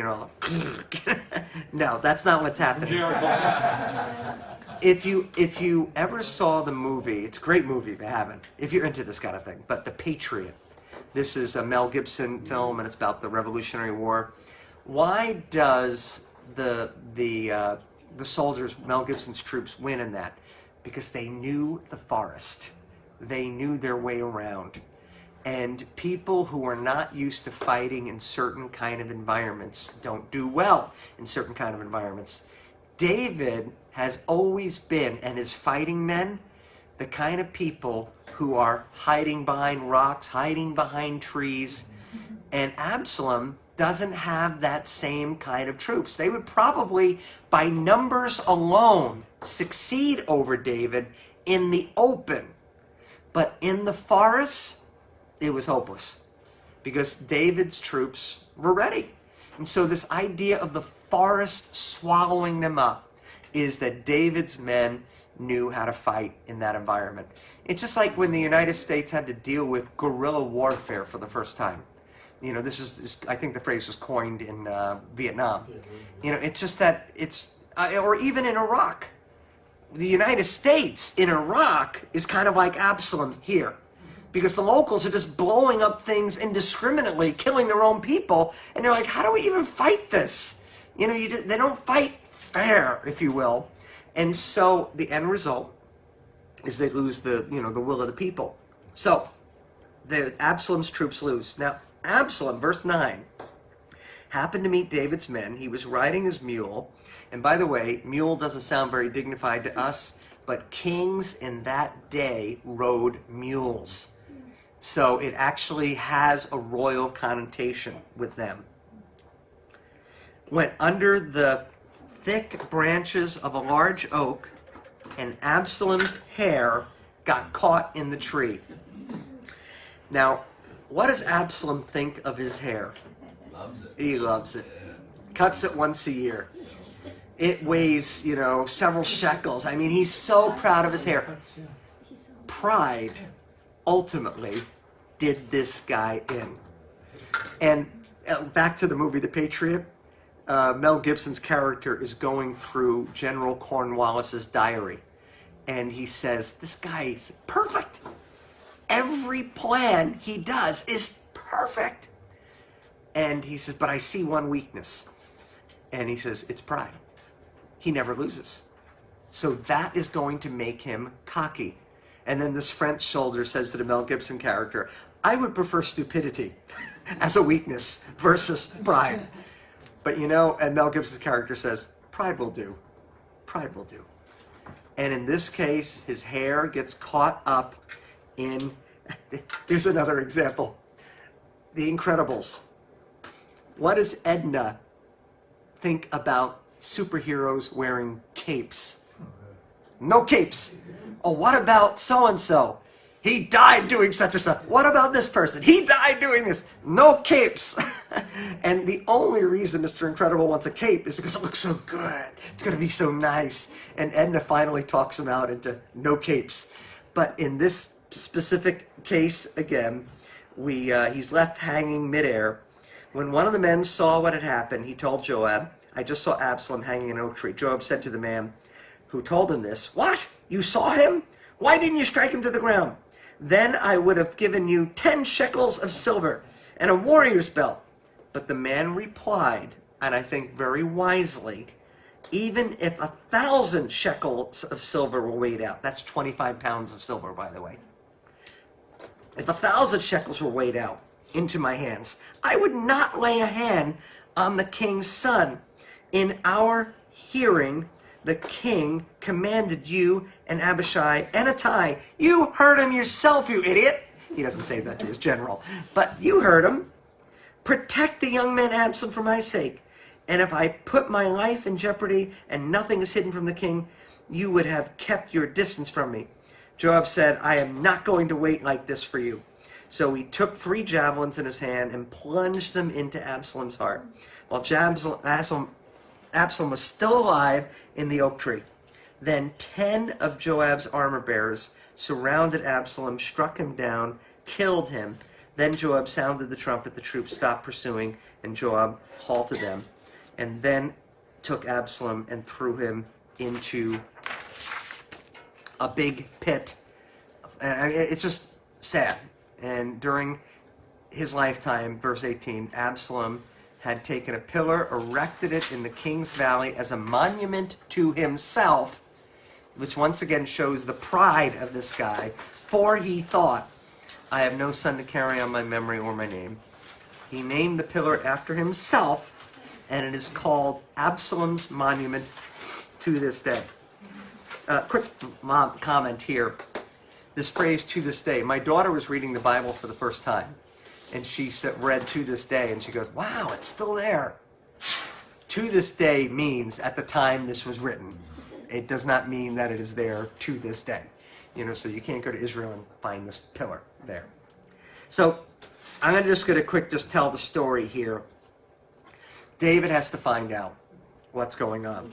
No, that's not what's happening. If you ever saw the movie, it's a great movie if you haven't, if you're into this kind of thing, but The Patriot. This is a Mel Gibson film, and it's about the Revolutionary War. Why does the soldiers, Mel Gibson's troops, win in that? Because they knew the forest. They knew their way around. And people who are not used to fighting in certain kind of environments don't do well in certain kind of environments. David has always been, and his fighting men, the kind of people who are hiding behind rocks, hiding behind trees. And Absalom doesn't have that same kind of troops. They would probably, by numbers alone, succeed over David in the open. But in the forest, it was hopeless because David's troops were ready. And so this idea of the forest swallowing them up is that David's men knew how to fight in that environment. It's just like when the United States had to deal with guerrilla warfare for the first time. This is I think the phrase was coined in Vietnam. It's just that or even in Iraq. The United States in Iraq is kind of like Absalom here. Because the locals are just blowing up things indiscriminately, killing their own people. And they're like, how do we even fight this? They don't fight fair, if you will. And so the end result is they lose the will of the people. So Absalom's troops lose. Now, Absalom, verse 9, happened to meet David's men. He was riding his mule. And by the way, mule doesn't sound very dignified to us, but kings in that day rode mules. So it actually has a royal connotation with them. Went under the thick branches of a large oak, and Absalom's hair got caught in the tree. Now, what does Absalom think of his hair? Loves it. He loves it. Cuts it once a year. It weighs, several shekels. I mean, he's so proud of his hair. Pride, ultimately, did this guy in. And back to the movie The Patriot, Mel Gibson's character is going through General Cornwallis's diary. And he says, this guy is perfect. Every plan he does is perfect. And he says, but I see one weakness. And he says, it's pride. He never loses. So that is going to make him cocky. And then this French soldier says to the Mel Gibson character, I would prefer stupidity as a weakness versus pride. But and Mel Gibson's character says, pride will do. Pride will do. And in this case, his hair gets caught up in, here's another example, The Incredibles. What does Edna think about superheroes wearing capes? No capes. Oh, what about so-and-so? He died doing such and such. What about this person? He died doing this. No capes. And the only reason Mr. Incredible wants a cape is because it looks so good. It's going to be so nice. And Edna finally talks him out into no capes. But in this specific case, again, he's left hanging midair. When one of the men saw what had happened, he told Joab, I just saw Absalom hanging in an oak tree. Joab said to the man who told him this, what? You saw him? Why didn't you strike him to the ground? Then I would have given you 10 shekels of silver and a warrior's belt. But the man replied, and I think very wisely, even if 1,000 shekels of silver were weighed out, that's 25 pounds of silver, by the way. If 1,000 shekels were weighed out into my hands, I would not lay a hand on the king's son. In our hearing, the king commanded you and Abishai and Ittai. You heard him yourself, you idiot. He doesn't say that to his general, but you heard him. Protect the young man Absalom for my sake. And if I put my life in jeopardy and nothing is hidden from the king, you would have kept your distance from me. Joab said, I am not going to wait like this for you. So he took 3 javelins in his hand and plunged them into Absalom's heart. While Absalom was still alive in the oak tree. Then 10 of Joab's armor bearers surrounded Absalom, struck him down, killed him. Then Joab sounded the trumpet, the troops stopped pursuing, and Joab halted them, and then took Absalom and threw him into a big pit. And it's just sad. And during his lifetime, verse 18, Absalom had taken a pillar, erected it in the king's valley as a monument to himself, which once again shows the pride of this guy, for he thought, I have no son to carry on my memory or my name. He named the pillar after himself, and it is called Absalom's monument to this day. Quick comment here. This phrase, to this day. My daughter was reading the Bible for the first time, and she read to this day, and she goes, wow, it's still there. To this day means at the time this was written. It does not mean that it is there to this day. So you can't go to Israel and find this pillar there. So I'm just going to tell the story here. David has to find out what's going on.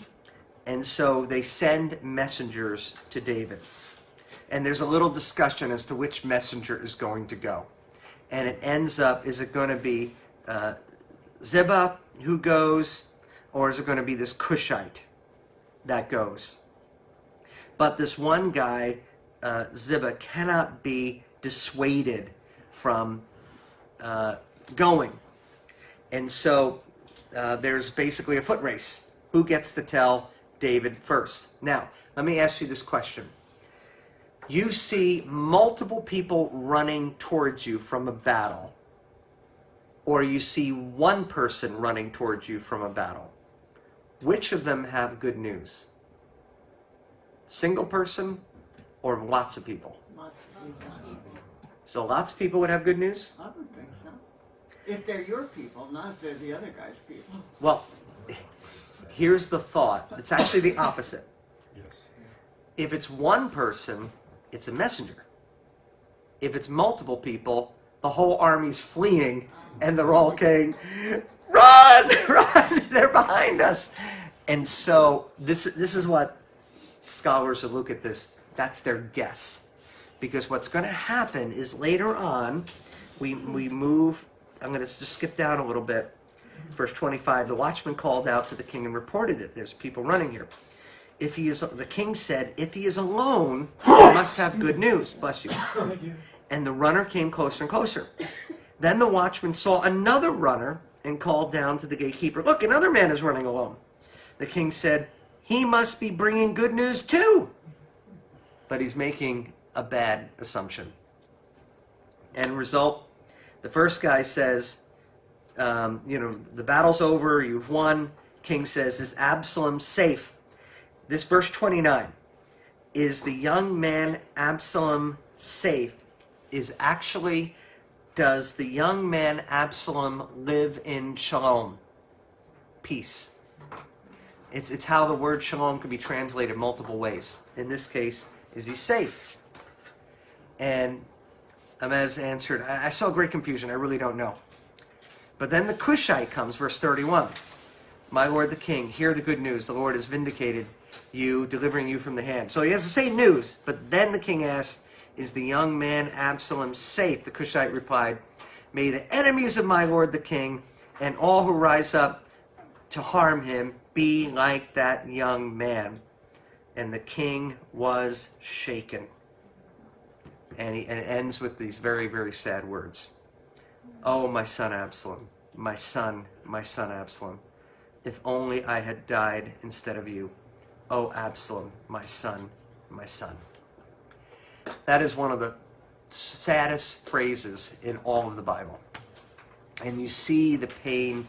And so they send messengers to David. And there's a little discussion as to which messenger is going to go. And it ends up, is it going to be Ziba who goes, or is it going to be this Cushite that goes? But this one guy, Ziba, cannot be dissuaded from going. And so there's basically a foot race. Who gets to tell David first? Now, let me ask you this question. You see multiple people running towards you from a battle, or you see one person running towards you from a battle. Which of them have good news? Single person or lots of people? Lots of people. So lots of people would have good news? I would think so. If they're your people, not if they're the other guy's people. Well, here's the thought. It's actually the opposite. Yes. If it's one person, it's a messenger. If it's multiple people, the whole army's fleeing, and they're all saying, run, run, they're behind us. And so this is what scholars who look at this, that's their guess. Because what's going to happen is later on, we move, I'm going to just skip down a little bit. Verse 25, the watchman called out to the king and reported it. There's people running here. The king said, if he is alone, he must have good news. Bless you. Thank you. And the runner came closer and closer. Then the watchman saw another runner and called down to the gatekeeper, look, another man is running alone. The king said, he must be bringing good news too. But he's making a bad assumption. End result, the first guy says, the battle's over, you've won. King says, is Absalom safe? This verse 29, is the young man Absalom safe, is actually, does the young man Absalom live in shalom? Peace. It's how the word shalom can be translated multiple ways. In this case, is he safe? And Amez answered, I saw great confusion. I really don't know. But then the Cushite comes, verse 31. My lord the king, hear the good news. The Lord has vindicated you, delivering you from the hand. So he has the same news. But then the king asked, is the young man Absalom safe? The Cushite replied, may the enemies of my lord the king and all who rise up to harm him be like that young man. And the king was shaken. And it ends with these very, very sad words. Oh, my son Absalom, my son Absalom, if only I had died instead of you. Oh, Absalom, my son, my son. That is one of the saddest phrases in all of the Bible. And you see the pain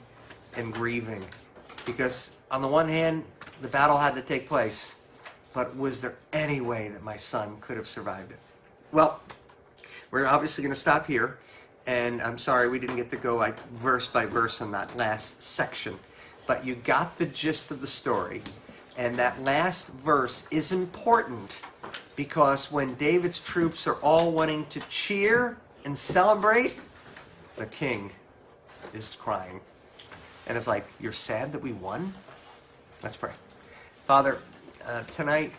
and grieving. Because on the one hand, the battle had to take place. But was there any way that my son could have survived it? Well, we're obviously going to stop here, and I'm sorry we didn't get to go verse by verse on that last section, but you got the gist of the story, and that last verse is important because when David's troops are all wanting to cheer and celebrate, the king is crying. And it's like, you're sad that we won? Let's pray. Father, tonight,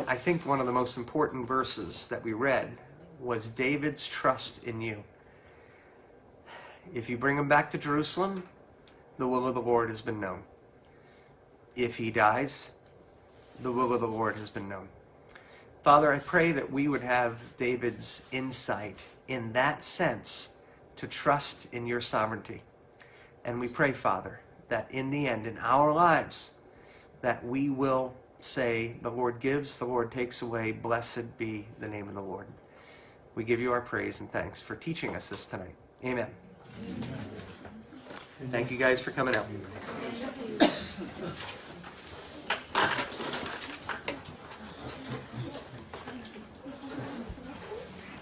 I think one of the most important verses that we read was David's trust in you. If you bring him back to Jerusalem, the will of the Lord has been known. If he dies, the will of the Lord has been known. Father, I pray that we would have David's insight in that sense to trust in your sovereignty. And we pray, Father, that in the end, in our lives, that we will say, the Lord gives, the Lord takes away, blessed be the name of the Lord. We give you our praise and thanks for teaching us this tonight. Amen. Thank you guys for coming out.